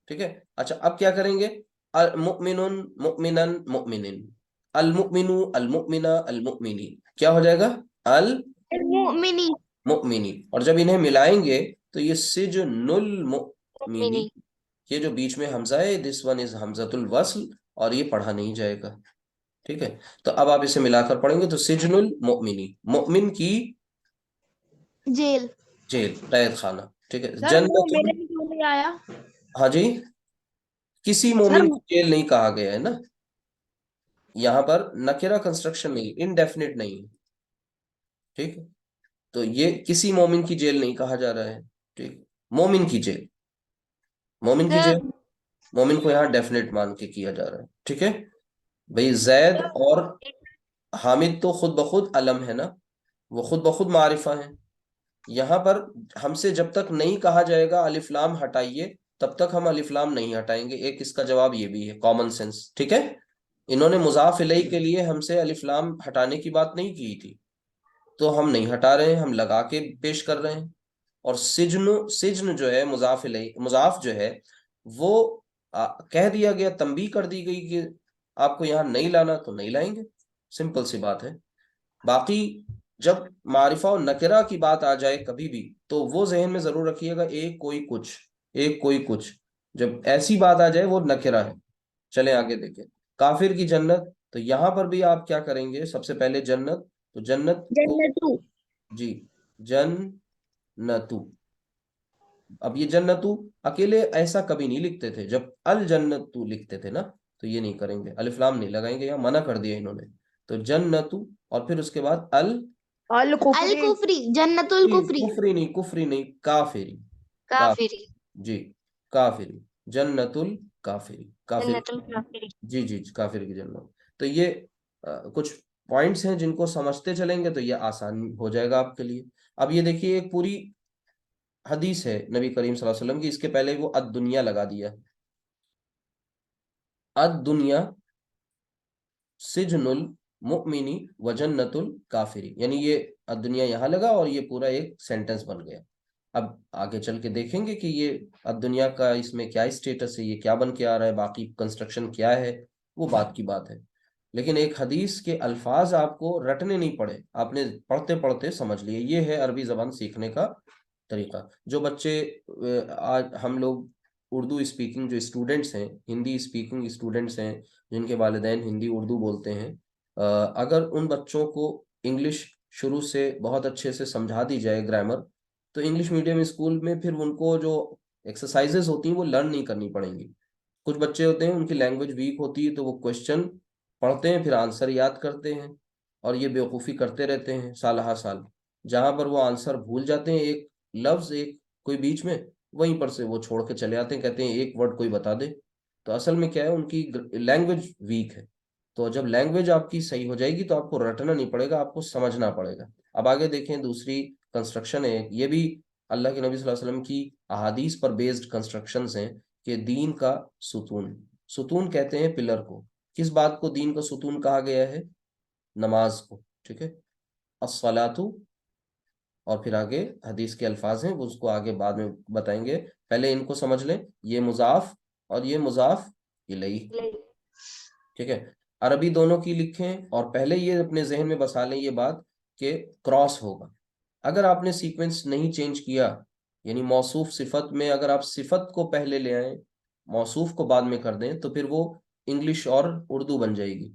Speaker 1: ٹھیک ہے. اچھا، اب کیا کریں گے؟ مؤمن مؤمنن مؤمنن، المؤمن المؤمنہ المؤمنی. کیا ہو جائے گا؟
Speaker 2: المؤمنی.
Speaker 1: المؤمنی. اور جب انہیں ملائیں گے تو یہ سجن المؤمنی،
Speaker 2: مؤمنی.
Speaker 1: یہ جو بیچ میں حمزہ ہے دس ون از حمزۃ الوصل، اور یہ پڑھا نہیں جائے گا. ٹھیک ہے، تو اب آپ اسے ملا کر پڑھیں گے تو سجن المؤمنی، مؤمن کی
Speaker 2: جیل.
Speaker 1: جیل، قید خانہ. ٹھیک ہے.
Speaker 2: سر وہ
Speaker 1: جنت،
Speaker 2: میرے بھی کیوں نہیں آیا؟
Speaker 1: ہاں جی، کسی
Speaker 2: سر
Speaker 1: مومن کو جیل نہیں کہا گیا ہے نا، یہاں پر نکرہ کنسٹرکشن نہیں، انڈیفینٹ نہیں. ٹھیک ہے، تو یہ کسی مومن کی جیل نہیں کہا جا رہا ہے. ٹھیک، مومن کی جیل، مومن کی
Speaker 2: سر
Speaker 1: جیل، مومن کو یہاں ڈیفینیٹ مان کے کیا جا رہا ہے. ٹھیک ہے بھئی، زید اور حامد تو خود بخود علم ہے نا، وہ خود بخود معرفہ ہیں. یہاں پر ہم سے جب تک نہیں کہا جائے گا الف لام ہٹائیے، تب تک ہم الف لام نہیں ہٹائیں گے. ایک اس کا جواب یہ بھی ہے، کامن سینس. ٹھیک ہے، انہوں نے مضاف الیہ کے لیے ہم سے الف لام ہٹانے کی بات نہیں کی تھی، تو ہم نہیں ہٹا رہے ہیں، ہم لگا کے پیش کر رہے ہیں. اور سجن جو ہے مضاف الیہ، مضاف جو ہے وہ کہہ دیا گیا، تنبیہ کر دی گئی کہ آپ کو یہاں نہیں لانا تو نہیں لائیں گے، سمپل سی بات ہے. باقی جب معرفہ و نکرہ کی بات آ جائے کبھی بھی، تو وہ ذہن میں ضرور رکھیے گا ایک کوئی کچھ، ایک کوئی کچھ، جب ایسی بات آ جائے وہ نکرہ ہے. چلیں آگے دیکھیں. کافر کی جنت، تو یہاں پر بھی آپ کیا کریں گے؟ سب سے پہلے جنت، تو جنت کو
Speaker 2: جنتو.
Speaker 1: جی جنتو. اب یہ جنتو اکیلے ایسا کبھی نہیں لکھتے تھے، جب الجنتو لکھتے تھے نا تو یہ نہیں کریں گے، الف لام نہیں لگائیں گے، یا منع کر دیا انہوں نے. تو جنتو، اور پھر اس کے بعد
Speaker 2: الکفری. جنت الکفری.
Speaker 1: کفری نہیں، کفری نہیں، کافری.
Speaker 2: کافری.
Speaker 1: جی کافری، جنت الکافری، کافر.
Speaker 2: جنت الکافری.
Speaker 1: جی جی کافر کی جنت. تو یہ کچھ پوائنٹس ہیں جن کو سمجھتے چلیں گے تو یہ آسان ہو جائے گا آپ کے لیے. اب یہ دیکھیے، ایک پوری حدیث ہے نبی کریم صلی اللہ علیہ وسلم کی، اس کے پہلے وہ الدنیا لگا دیا. الدنیا سجن المؤمنی و جنت الکافری، یعنی یہ الدنیا یہاں لگا اور یہ پورا ایک سینٹنس بن گیا. اب آگے چل کے دیکھیں گے کہ یہ الدنیا کا اس میں کیا اسٹیٹس ہے، یہ کیا بن کے آ رہا ہے، باقی کنسٹرکشن کیا ہے، وہ بات کی بات ہے. لیکن ایک حدیث کے الفاظ آپ کو رٹنے نہیں پڑے، آپ نے پڑھتے پڑھتے سمجھ لیے. یہ ہے عربی زبان سیکھنے کا طریقہ. جو بچے آج ہم لوگ اردو اسپیکنگ جو اسٹوڈنٹس ہیں، ہندی اسپیکنگ اسٹوڈنٹس ہیں، جن کے والدین ہندی اردو بولتے ہیں، اگر ان بچوں کو انگلش شروع سے بہت اچھے سے سمجھا دی جائے گرامر، تو انگلش میڈیم اسکول میں پھر ان کو جو ایکسرسائزز ہوتی ہیں وہ لرن نہیں کرنی پڑیں گی. کچھ بچے ہوتے ہیں ان کی لینگویج ویک ہوتی ہے، تو وہ کوشچن پڑھتے ہیں پھر آنسر یاد کرتے ہیں، اور یہ بیوقوفی کرتے رہتے ہیں سالہ سال. جہاں پر وہ آنسر بھول جاتے ہیں، ایک لفظ ایک کوئی بیچ میں وہیں پر سے وہ چھوڑ کے چلے آتے ہیں, کہتے ہیں ایک ورڈ کوئی بتا دے. تو اصل میں کیا ہے, ان کی لینگویج ویک ہے. تو جب لینگویج آپ کی صحیح ہو جائے گی تو آپ کو رٹنا نہیں پڑے گا, آپ کو سمجھنا پڑے گا. اب آگے دیکھیں دوسری کنسٹرکشن ہے, یہ بھی اللہ کے نبی صلی اللہ علیہ وسلم کی احادیث پر بیسڈ کنسٹرکشنز ہیں کہ دین کا ستون. ستون کہتے ہیں پلر کو. کس بات کو دین کا ستون کہا گیا ہے؟ نماز کو. ٹھیک ہے, الصلاۃ, اور پھر آگے حدیث کے الفاظ ہیں وہ اس کو آگے بعد میں بتائیں گے. پہلے ان کو سمجھ لیں, یہ مضاف اور یہ مضاف الیہ. ٹھیک ہے, عربی دونوں کی لکھیں, اور پہلے یہ اپنے ذہن میں بسا لیں یہ بات کہ کراس ہوگا. اگر آپ نے سیکوینس نہیں چینج کیا, یعنی موصوف صفت میں اگر آپ صفت کو پہلے لے آئیں, موصوف کو بعد میں کر دیں, تو پھر وہ انگلش اور اردو بن جائے گی,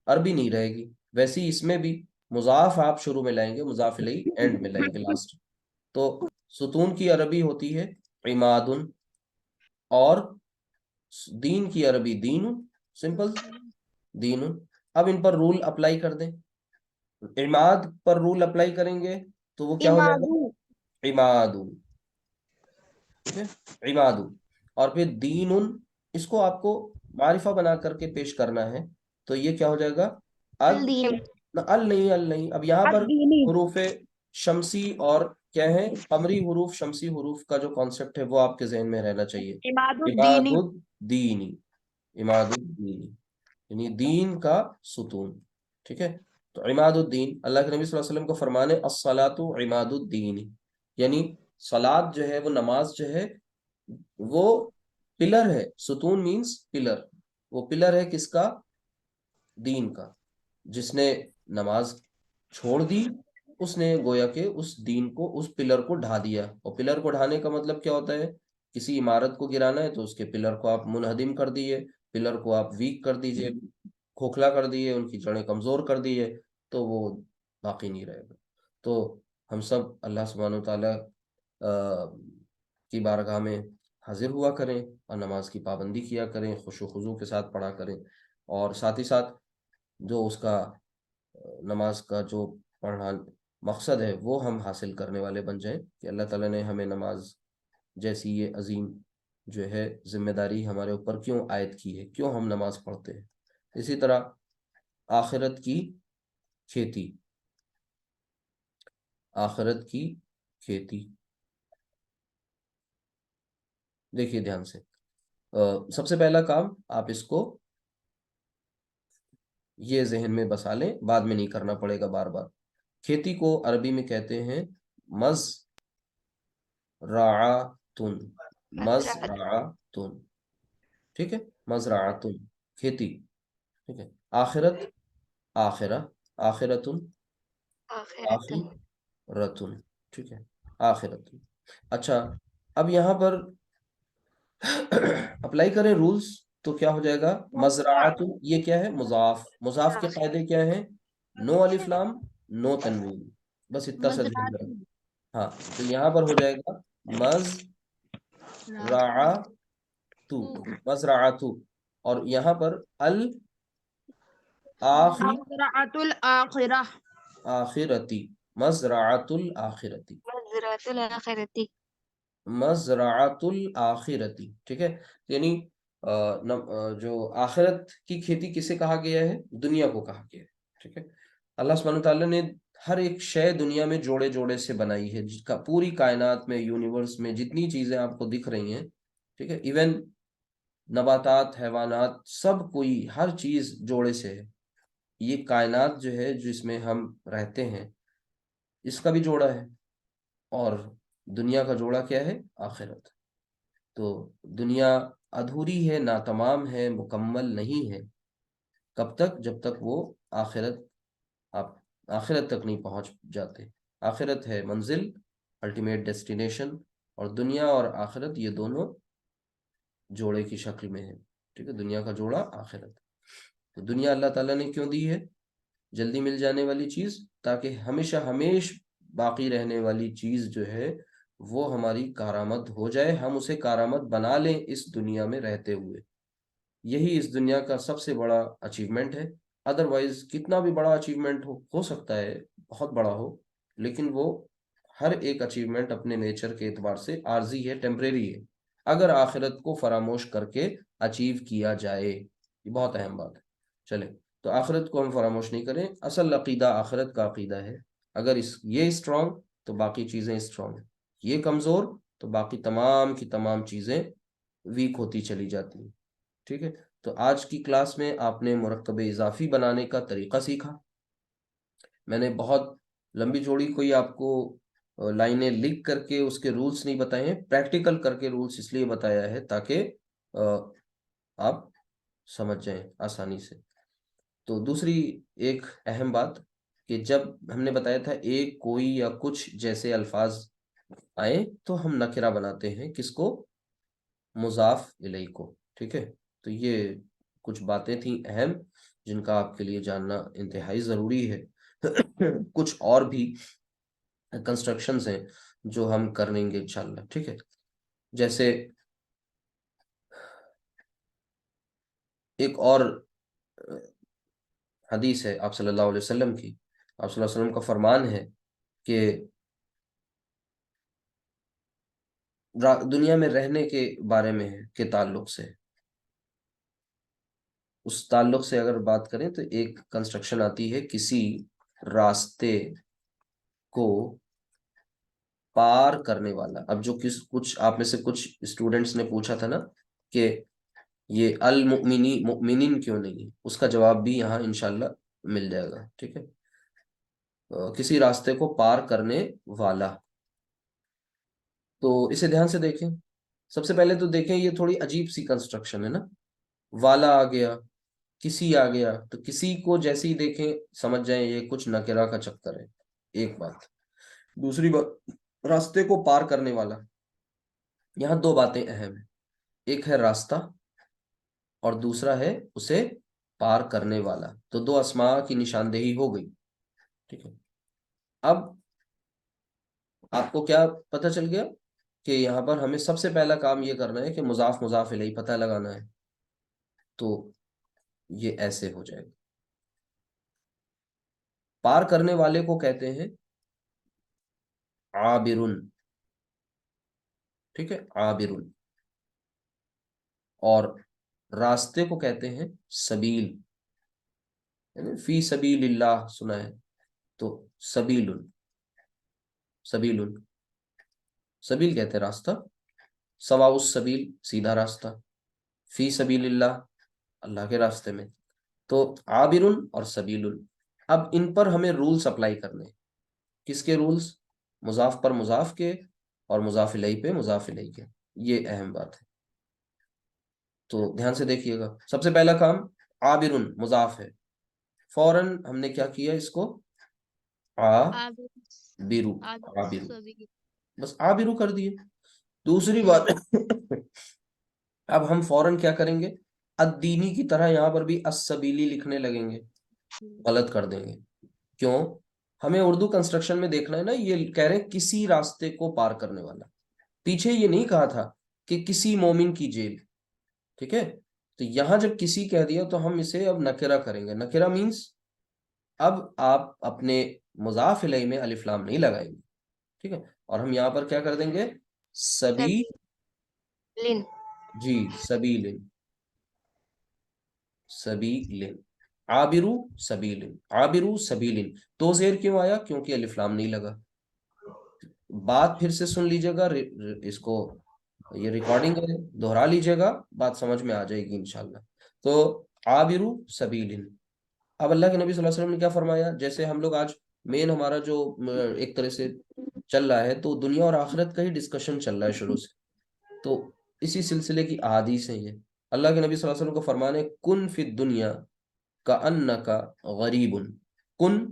Speaker 1: عربی نہیں رہے گی. ویسے ہی اس میں بھی مضاف آپ شروع میں لائیں گے, مضاف الیہ اینڈ میں لائیں گے لاسٹ. تو ستون کی عربی ہوتی ہے عماد, اور دین کی عربی دین, سمپل دین. اب ان پر رول اپلائی کر دیں. عماد پر رول اپلائی کریں گے تو وہ کیا ہو جائے گا؟ عماد. ٹھیک ہے, عماد. اور پھر دین, اس کو آپ کو معرفہ بنا کر کے پیش کرنا ہے, تو یہ کیا ہو جائے گا؟
Speaker 2: الدین.
Speaker 1: ال نہیں, ال نہیں. اب یہاں پر حروف شمسی اور کیا ہے, قمری حروف, شمسی حروف کا جو کانسیپٹ ہے وہ آپ کے ذہن میں رہنا چاہیے. عماد الدینی, عماد الدینی یعنی دین کا ستون. ٹھیک ہے, تو عماد الدین, اللہ کے نبی صلی اللہ علیہ وسلم کو فرمانے الصلاۃ عماد الدین, یعنی صلاۃ جو ہے وہ نماز جو ہے وہ پلر ہے. ستون مینس پلر, وہ پلر ہے کس کا؟ دین کا. جس نے نماز چھوڑ دی اس نے گویا کہ اس دین کو, اس پلر کو ڈھا دیا. اور پلر کو ڈھانے کا مطلب کیا ہوتا ہے؟ کسی عمارت کو گرانا ہے تو اس کے پلر کو آپ منہدم کر دیے, پلر کو آپ ویک کر دیجئے, کھوکھلا کر دیے, ان کی جڑیں کمزور کر دیے, تو وہ باقی نہیں رہے گا. تو ہم سب اللہ سبحانہ وتعالی کی بارگاہ میں حاضر ہوا کریں اور نماز کی پابندی کیا کریں, خشوع و خضوع کے ساتھ پڑھا کریں, اور ساتھ ہی ساتھ جو اس کا نماز کا جو پڑھنا مقصد ہے وہ ہم حاصل کرنے والے بن جائیں, کہ اللہ تعالیٰ نے ہمیں نماز جیسی یہ عظیم جو ہے ذمہ داری ہمارے اوپر کیوں عائد کی ہے, کیوں ہم نماز پڑھتے ہیں. اسی طرح آخرت کی کھیتی, آخرت کی کھیتی دیکھیے دھیان سے. سب سے پہلا کام آپ اس کو یہ ذہن میں بسا لیں, بعد میں نہیں کرنا پڑے گا بار بار. کھیتی کو عربی میں کہتے ہیں مزرعۃن, مزرعۃن. ٹھیک ہے, مزرعۃن کھیتی. ٹھیک ہے, آخرت آخرہ, آخرتن آخرتن. ٹھیک ہے, آخرتن. اچھا, اب یہاں پر اپلائی کریں رولز تو کیا ہو جائے گا؟ مزرعۃ, یہ کیا ہے؟ مضاف. مضاف کے قاعدے کیا ہیں؟ نو الف لام, نو تنوین, بس اتنا سا ذہن میں. ہاں, تو یہاں پر ہو جائے گا مزرعۃ, مزرعۃ, اور یہاں پر آخرتی, مزرعۃ الآخرتی, مزرعۃ الآخرتی. ٹھیک ہے, یعنی جو آخرت کی کھیتی کسے کہا گیا ہے؟ دنیا کو کہا گیا ہے. ٹھیک ہے, اللہ سبحانہ تعالیٰ نے ہر ایک شے دنیا میں جوڑے جوڑے سے بنائی ہے, جس کا پوری کائنات میں, یونیورس میں جتنی چیزیں آپ کو دکھ رہی ہیں, ٹھیک ہے, ایون نباتات, حیوانات, سب کوئی ہر چیز جوڑے سے ہے. یہ کائنات جو ہے جس میں ہم رہتے ہیں اس کا بھی جوڑا ہے, اور دنیا کا جوڑا کیا ہے؟ آخرت. تو دنیا ادھوری ہے, ناتمام ہے, مکمل نہیں ہے. کب تک؟ جب تک وہ آخرت, آپ آخرت تک نہیں پہنچ جاتے. آخرت ہے منزل, الٹیمیٹ ڈیسٹینیشن, اور دنیا اور آخرت یہ دونوں جوڑے کی شکل میں ہے. ٹھیک ہے, دنیا کا جوڑا آخرت. تو دنیا اللہ تعالیٰ نے کیوں دی ہے؟ جلدی مل جانے والی چیز, تاکہ ہمیشہ ہمیش باقی رہنے والی چیز جو ہے وہ ہماری کارآمد ہو جائے, ہم اسے کارآمد بنا لیں اس دنیا میں رہتے ہوئے. یہی اس دنیا کا سب سے بڑا اچیومنٹ ہے. ادروائز کتنا بھی بڑا اچیومنٹ ہو سکتا ہے, بہت بڑا ہو, لیکن وہ ہر ایک اچیومنٹ اپنے نیچر کے اعتبار سے عارضی ہے، ٹیمپریری ہے، اگر آخرت کو فراموش کر کے اچیو کیا جائے. یہ بہت اہم بات ہے. چلیں، تو آخرت کو ہم فراموش نہیں کریں. اصل عقیدہ آخرت کا عقیدہ ہے. اگر یہ اسٹرانگ تو باقی چیزیں اسٹرانگ، یہ کمزور تو باقی تمام کی تمام چیزیں ویک ہوتی چلی جاتی ہیں. ٹھیک ہے، تو آج کی کلاس میں آپ نے مرکب اضافی بنانے کا طریقہ سیکھا. میں نے بہت لمبی چوڑی کوئی آپ کو لائنیں لکھ کر کے اس کے رولز نہیں بتائے ہیں، پریکٹیکل کر کے رولز اس لیے بتایا ہے تاکہ آپ سمجھ جائیں آسانی سے. تو دوسری ایک اہم بات کہ جب ہم نے بتایا تھا ایک، کوئی یا کچھ جیسے الفاظ آئے تو ہم نکرہ بناتے ہیں، کس کو؟ مضاف الیہ کو. ٹھیک ہے، تو یہ کچھ باتیں تھیں اہم جن کا آپ کے لیے جاننا انتہائی ضروری ہے. کچھ اور بھی کنسٹرکشنز ہیں جو ہم کر لیں گے انشاءاللہ. ٹھیک ہے، جیسے ایک اور حدیث ہے آپ صلی اللہ علیہ وسلم کی. آپ صلی اللہ علیہ وسلم کا فرمان ہے کہ دنیا میں رہنے کے بارے میں ہے، کے تعلق سے، اس تعلق سے اگر بات کریں تو ایک کنسٹرکشن آتی ہے کسی راستے کو پار کرنے والا. اب جو کچھ آپ میں سے کچھ اسٹوڈنٹس نے پوچھا تھا نا کہ یہ المؤمنین کیوں نہیں ہے، اس کا جواب بھی یہاں انشاءاللہ مل جائے گا. ٹھیک ہے، کسی راستے کو پار کرنے والا. تو اسے دھیان سے دیکھیں. سب سے پہلے تو دیکھیں یہ تھوڑی عجیب سی کنسٹرکشن ہے نا، والا آ گیا، کسی آ گیا، تو کسی کو جیسے ہی دیکھیں سمجھ جائیں یہ کچھ نکرہ کا چکر ہے. ایک بات. دوسری بات، راستے کو پار کرنے والا، یہاں دو باتیں اہم ہیں. ایک ہے راستہ اور دوسرا ہے اسے پار کرنے والا. تو دو اسماء کی نشاندہی ہو گئی. ٹھیک ہے، اب آپ کو کیا پتہ چل گیا کہ یہاں پر ہمیں سب سے پہلا کام یہ کرنا ہے کہ مضاف مضاف الیہ پتہ لگانا ہے. تو یہ ایسے ہو جائے گا. پار کرنے والے کو کہتے ہیں عابرن. ٹھیک ہے، عابرن. اور راستے کو کہتے ہیں سبیل، یعنی فی سبیل اللہ سنا ہے تو سبیل. سبیل سبیل کہتے ہیں راستہ. سواء السبیل سیدھا راستہ، فی سبیل اللہ اللہ کے راستے میں. تو عابر اور سبیل. اب ان پر ہمیں رولز اپلائی کرنے. کس کے رولز؟ مضاف پر مضاف کے اور مضاف الیہ پہ مضاف الیہ کے. یہ اہم بات ہے، تو دھیان سے دیکھیے گا. سب سے پہلا کام، عابر مضاف ہے، فوراً ہم نے کیا کیا اس کو عابرو. عابرو، بس عابرو کر دیے. دوسری بات اب ہم فوراً کیا کریں گے؟ الدینی کی طرح یہاں پر بھی السبیلی لکھنے لگیں گے. غلط کر دیں گے. کیوں؟ ہمیں اردو کنسٹرکشن میں دیکھنا ہے نا، یہ کہہ رہے ہیں کسی راستے کو پار کرنے والا. پیچھے یہ نہیں کہا تھا کہ کسی مومن کی جیل. ٹھیک ہے، تو یہاں جب کسی کہہ دیا تو ہم اسے اب نکرہ کریں گے. نکرہ مینس اب آپ اپنے مضاف الیہ میں الف لام نہیں لگائیں گے. ٹھیک ہے، اور ہم یہاں پر کیا کر دیں گے؟
Speaker 2: سبیل.
Speaker 1: جی، سبیل. سبیل، عابرو سبیل، عابرو سبیل. تو زیر کیوں آیا؟ کیونکہ الف لام نہیں لگا. بات پھر سے سن لیجیے گا، اس کو یہ ریکارڈنگ ہے، دہرا لیجیے گا، بات سمجھ میں آ جائے گی انشاءاللہ. تو عابرو سبیل. اب اللہ کے نبی صلی اللہ علیہ وسلم نے کیا فرمایا؟ جیسے ہم لوگ آج مین ہمارا جو ایک طرح سے چل رہا ہے تو دنیا اور آخرت کا ہی ڈسکشن چل رہا ہے شروع سے، تو اسی سلسلے کی احادیث ہیں یہ. اللہ کے نبی صلی اللہ علیہ وسلم کو فرمانے کن فی الدنیا کأنک غریب. کن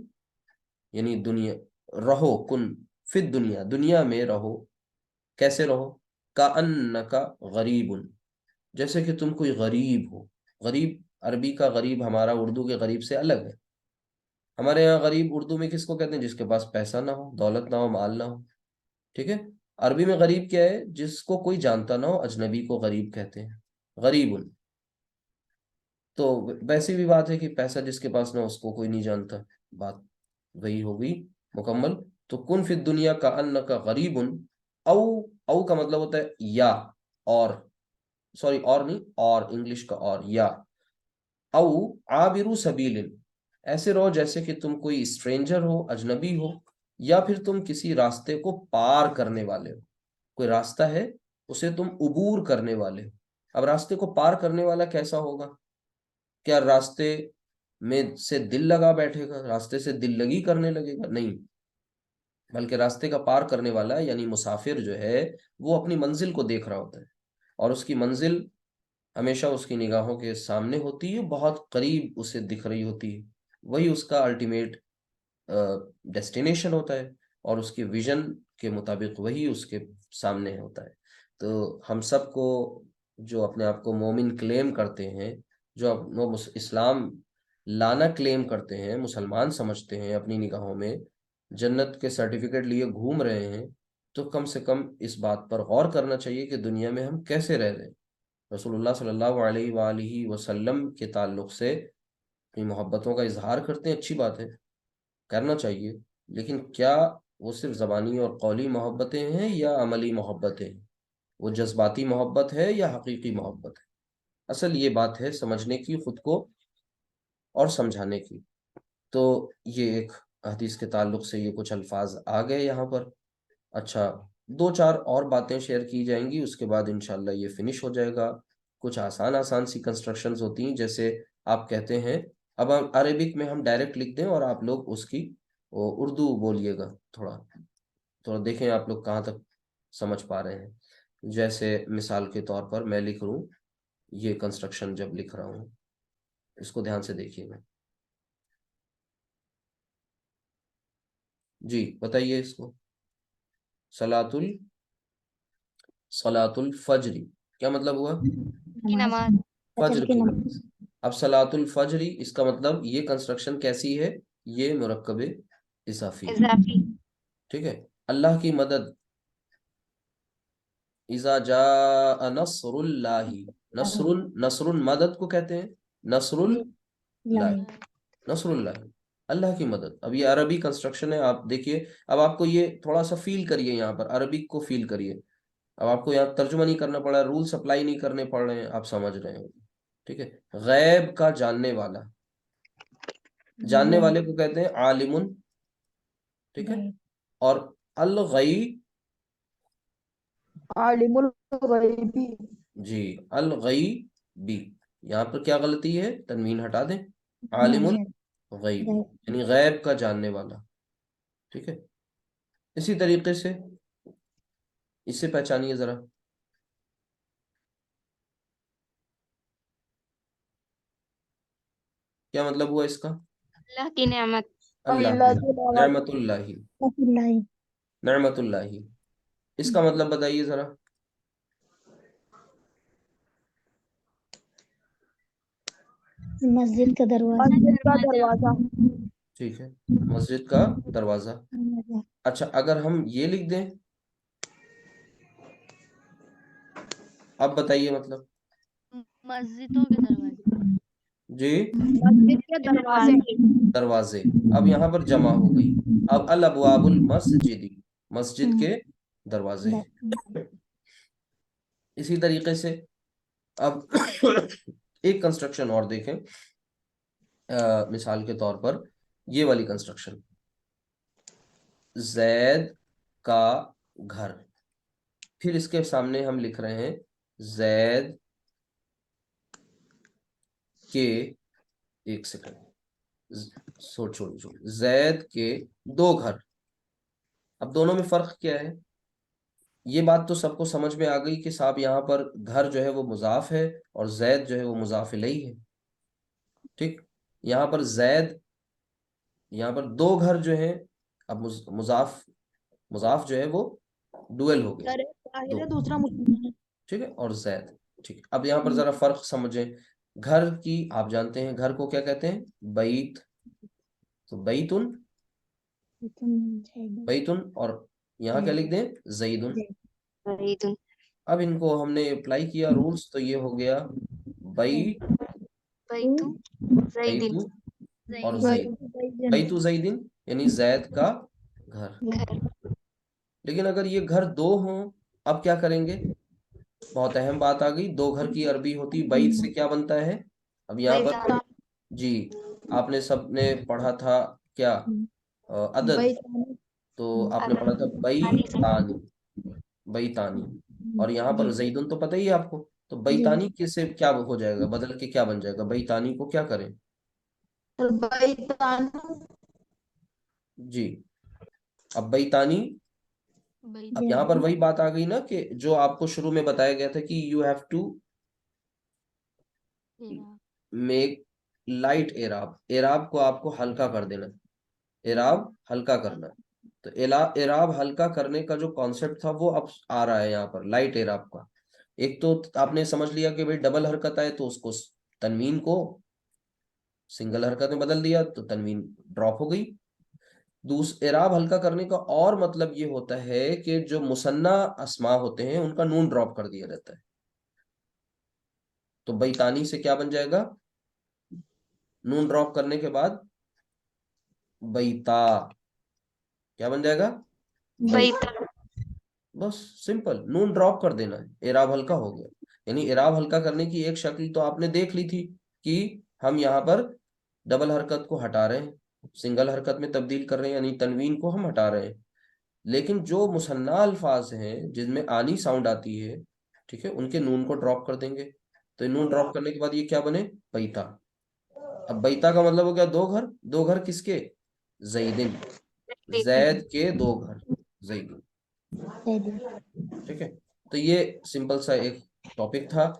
Speaker 1: یعنی دنیا، رہو، کن فی الدنیا دنیا میں رہو. کیسے رہو؟ کأنک غریب، جیسے کہ تم کوئی غریب ہو. غریب عربی کا غریب ہمارا اردو کے غریب سے الگ ہے. ہمارے یہاں غریب اردو میں کس کو کہتے ہیں؟ جس کے پاس پیسہ نہ ہو، دولت نہ ہو، مال نہ ہو. ٹھیک ہے، عربی میں غریب کیا ہے؟ جس کو کوئی جانتا نہ ہو، اجنبی کو غریب کہتے ہیں، غریب. تو ویسی بھی بات ہے کہ پیسہ جس کے پاس نہ ہو اس کو کوئی نہیں جانتا. بات وہی ہوگی مکمل. تو کن فی الدنیا کا انک غریب، او کا مطلب ہوتا ہے یا، اور سوری اور نہیں، اور انگلش کا اور، یا او عابر سبیل، ایسے رہو جیسے کہ تم کوئی اسٹرینجر ہو، اجنبی ہو، یا پھر تم کسی راستے کو پار کرنے والے ہو، کوئی راستہ ہے اسے تم عبور کرنے والے ہو۔ اب راستے کو پار کرنے والا کیسا ہوگا؟ کیا راستے میں سے دل لگا بیٹھے گا، راستے سے دل لگی کرنے لگے گا؟ نہیں، بلکہ راستے کا پار کرنے والا یعنی مسافر جو ہے وہ اپنی منزل کو دیکھ رہا ہوتا ہے، اور اس کی منزل ہمیشہ اس کی نگاہوں کے سامنے ہوتی ہے، بہت قریب اسے دکھ رہی ہوتی ہے، وہی اس کا الٹیمیٹ ڈیسٹینیشن ہوتا ہے، اور اس کے ویژن کے مطابق وہی اس کے سامنے ہوتا ہے۔ تو ہم سب کو جو اپنے آپ کو مومن کلیم کرتے ہیں، جو اسلام لانا کلیم کرتے ہیں، مسلمان سمجھتے ہیں، اپنی نگاہوں میں جنت کے سرٹیفکیٹ لیے گھوم رہے ہیں، تو کم سے کم اس بات پر غور کرنا چاہیے کہ دنیا میں ہم کیسے رہ رہے ہیں۔ رسول اللہ صلی اللہ علیہ وآلہ وسلم کے تعلق سے اپنی محبتوں کا اظہار کرتے ہیں، اچھی بات ہے، کرنا چاہیے، لیکن کیا وہ صرف زبانی اور قولی محبتیں ہیں یا عملی محبتیں ہیں؟ وہ جذباتی محبت ہے یا حقیقی محبت ہے؟ اصل یہ بات ہے سمجھنے کی خود کو اور سمجھانے کی۔ تو یہ ایک حدیث کے تعلق سے یہ کچھ الفاظ آ گئے یہاں پر۔ اچھا، دو چار اور باتیں شیئر کی جائیں گی، اس کے بعد انشاءاللہ یہ فنش ہو جائے گا۔ کچھ آسان سی کنسٹرکشنز ہوتی ہیں، جیسے آپ کہتے ہیں، اب ہم عربک میں ہم ڈائریکٹ لکھ دیں اور آپ لوگ اس کی اردو بولیے گا، تھوڑا دیکھیں آپ لوگ کہاں تک سمجھ پا رہے ہیں۔ جیسے مثال کے طور پر میں لکھ رہوں، یہ کنسٹرکشن جب لکھ رہا ہوں، اس کو دھیان سے دیکھیے گا۔ جی بتائیے اس کو، صلاۃ الفجری کیا مطلب ہوا؟
Speaker 2: کی نماز،
Speaker 1: فجر کی نماز۔ اب صلاۃ الفجری اس کا مطلب یہ کنسٹرکشن کیسی ہے؟ یہ مرکب اضافی ہے، ٹھیک ہے۔ اللہ کی مدد، اذا جاء نصر اللہ، نصر مدد کو کہتے ہیں، نصر اللہ، نصر اللہ، اللہ کی مدد۔ اب یہ عربی کنسٹرکشن ہے، آپ دیکھیے، اب آپ کو یہ تھوڑا سا فیل کریے، یہاں پر عربک کو فیل کریے، اب آپ کو یہاں ترجمہ نہیں کرنا پڑا، رول سپلائی نہیں کرنے پڑ رہے ہیں، آپ سمجھ رہے ہیں، ٹھیک ہے۔ غیب کا جاننے والا، جاننے والے کو کہتے ہیں عالم، ٹھیک ہے۔ اور الغیب،
Speaker 3: عالم الغیبی،
Speaker 1: جی الغیبی، یہاں پر کیا غلطی ہے؟ تنوین ہٹا دیں، عالم الغیب یعنی غیب کا جاننے والا، ٹھیک ہے۔ اسی طریقے سے اسے پہچانیے ذرا، کیا مطلب ہوا اس کا؟
Speaker 2: اللہ کی نعمت،
Speaker 1: اللہ کی نعمت، اللہ، نعمت اللہ، اس کا مطلب بتائیے ذرا۔
Speaker 3: مسجد کا دروازہ،
Speaker 1: ٹھیک ہے، مسجد کا دروازہ۔ اچھا، اگر ہم یہ لکھ دیں، اب بتائیے مطلب۔
Speaker 2: مسجدوں کے دروازے،
Speaker 1: جی
Speaker 3: مسجد کے
Speaker 1: دروازے، اب یہاں پر جمع ہو گئی، اب الابواب المسجدی، مسجد کے دروازے ہیں۔ اسی طریقے سے اب ایک کنسٹرکشن اور دیکھیں، مثال کے طور پر یہ والی کنسٹرکشن، زید کا گھر، پھر اس کے سامنے ہم لکھ رہے ہیں زید کے، ایک سیکنڈ، چھوڑ زید کے دو گھر۔ اب دونوں میں فرق کیا ہے؟ یہ بات تو سب کو سمجھ میں آ گئی کہ صاحب یہاں پر گھر جو ہے وہ مضاف ہے اور زید جو ہے وہ مضاف الیہ ہے، ٹھیک۔ یہاں پر زید، یہاں پر دو گھر جو ہیں، اب مضاف جو ہے وہ ڈویل ہو گیا،
Speaker 3: دوسرا
Speaker 1: ٹھیک ہے، اور زید، ٹھیک۔ اب یہاں پر ذرا فرق سمجھیں، گھر کی آپ جانتے ہیں گھر کو کیا کہتے ہیں؟ بیت، تو بیتن، اور یہاں کیا لکھ دیں؟ زیدن۔ اب ان کو ہم نے اپلائی کیا رولز، تو یہ ہو گیا بیت اور زید، بیت زیدن یعنی زید کا گھر. لیکن اگر یہ گھر دو ہوں اب کیا کریں گے؟ بہت اہم بات آ گئی. دو گھر کی عربی ہوتی بیت سے کیا بنتا ہے؟ اب یہاں پر جی آپ نے سب نے پڑھا تھا کیا عدد، تو آپ نے پڑھا تھا بیتانی، بیتانی. اور یہاں پر زیدن تو پتہ ہی ہے آپ کو، تو بیتانی کسے کیا ہو جائے گا، بدل کے کیا بن جائے گا؟ بیتانی کو کیا کریں؟ جی اب بیتانی، اب یہاں پر وہی بات آ گئی نا کہ جو آپ کو شروع میں بتایا گیا تھا کہ you have to make light اعراب. اعراب کو آپ کو ہلکا کر دینا، اعراب ہلکا کرنا. تو اعراب ہلکا کرنے کا جو کانسیپٹ تھا وہ اب آ رہا ہے یہاں پر لائٹ اعراب کا. ایک تو آپ نے سمجھ لیا کہ بھائی ڈبل حرکت آئے تو اس کو تنوین کو سنگل حرکت میں بدل دیا تو تنوین ڈراپ ہو گئی. اعراب ہلکا کرنے کا اور مطلب یہ ہوتا ہے کہ جو مثنیٰ اسماء ہوتے ہیں ان کا نون ڈراپ کر دیا جاتا ہے. تو بیتانی سے کیا بن جائے گا؟ نون ڈراپ کرنے کے بعد بیتا کیا بن جائے گا؟ بیتا. بس سمپل نون ڈراپ کر دینا ہے، اعراب ہلکا ہو گیا. یعنی اعراب ہلکا کرنے کی ایک شکل تو آپ نے دیکھ لی تھی کہ ہم یہاں پر ڈبل حرکت کو ہٹا رہے ہیں، سنگل حرکت میں تبدیل کر رہے ہیں، یعنی تنوین کو ہم ہٹا رہے ہیں. لیکن جو مثنیٰ الفاظ ہیں جن میں آنی ساؤنڈ آتی ہے، ٹھیک ہے، ان کے نون کو ڈراپ کر دیں گے. تو نون ڈراپ کرنے کے بعد یہ کیا بنے؟ بیتا. اب بیتا کا مطلب ہو گیا دو گھر. دو گھر کس کے؟ زیدن، زید کے دو گھر، زیدن. ٹھیک ہے، تو یہ سمپل سا ایک ٹاپک تھا.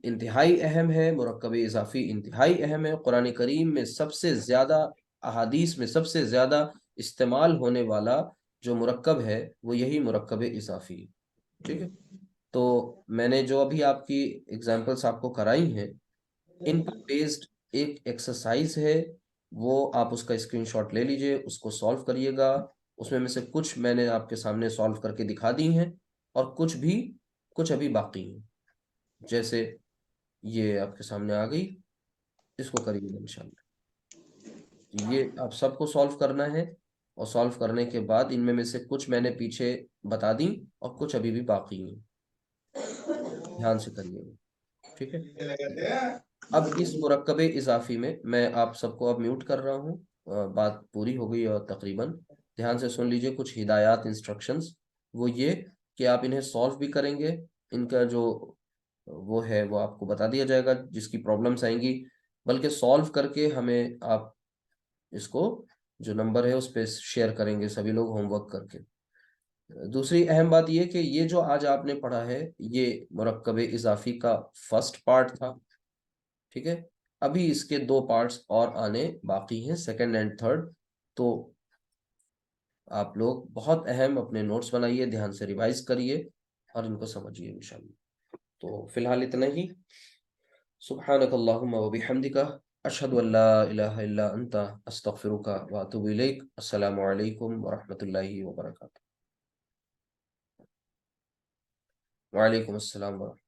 Speaker 1: انتہائی اہم ہے، مرکب اضافی انتہائی اہم ہے. قرآن کریم میں سب سے زیادہ، احادیث میں سب سے زیادہ استعمال ہونے والا جو مرکب ہے وہ یہی مرکب اضافی ہے. ٹھیک ہے، تو میں نے جو ابھی آپ کی ایگزامپلس آپ کو کرائی ہیں ان پر بیسڈ ایک ایکسرسائز ہے، وہ آپ اس کا اسکرین شاٹ لے لیجئے، اس کو سالو کریے گا. اس میں سے کچھ میں نے آپ کے سامنے سالو کر کے دکھا دی ہیں اور کچھ ابھی باقی ہیں. جیسے یہ آپ کے سامنے آ گئی، اس کو کریے گا انشاءاللہ. یہ آپ سب کو سالو کرنا ہے، اور سالو کرنے کے بعد ان میں سے کچھ میں نے پیچھے بتا دیں اور کچھ ابھی بھی باقی ہیں. دھیان سے کریے گا، ٹھیک ہے. اب اس مرکب اضافی میں آپ سب کو اب میوٹ کر رہا ہوں. بات پوری ہو گئی اور تقریباً دھیان سے سن لیجئے کچھ ہدایات، انسٹرکشنز. وہ یہ کہ آپ انہیں سالو بھی کریں گے، ان کا جو وہ ہے وہ آپ کو بتا دیا جائے گا جس کی پرابلمس آئیں گی، بلکہ سالو کر کے ہمیں آپ اس کو جو نمبر ہے اس پہ شیئر کریں گے سبھی لوگ ہوم ورک کر کے. دوسری اہم بات یہ کہ یہ جو آج آپ نے پڑھا ہے یہ مرکب اضافی کا فرسٹ پارٹ تھا. ٹھیک ہے، ابھی اس کے دو پارٹس اور آنے باقی ہیں، سیکنڈ اینڈ تھرڈ. تو آپ لوگ بہت اہم اپنے نوٹس بنائیے، دھیان سے ریوائز کریے اور ان کو سمجھیے انشاءاللہ. تو فی الحال اتنا ہی. سبحانک اللہم وبحمدک، اشہد ان لا الہ الا انت، استغفرک واتوب الیک. السلام علیکم ورحمۃ اللہ وبرکاتہ. وعلیکم السلام ورحمۃ اللہ.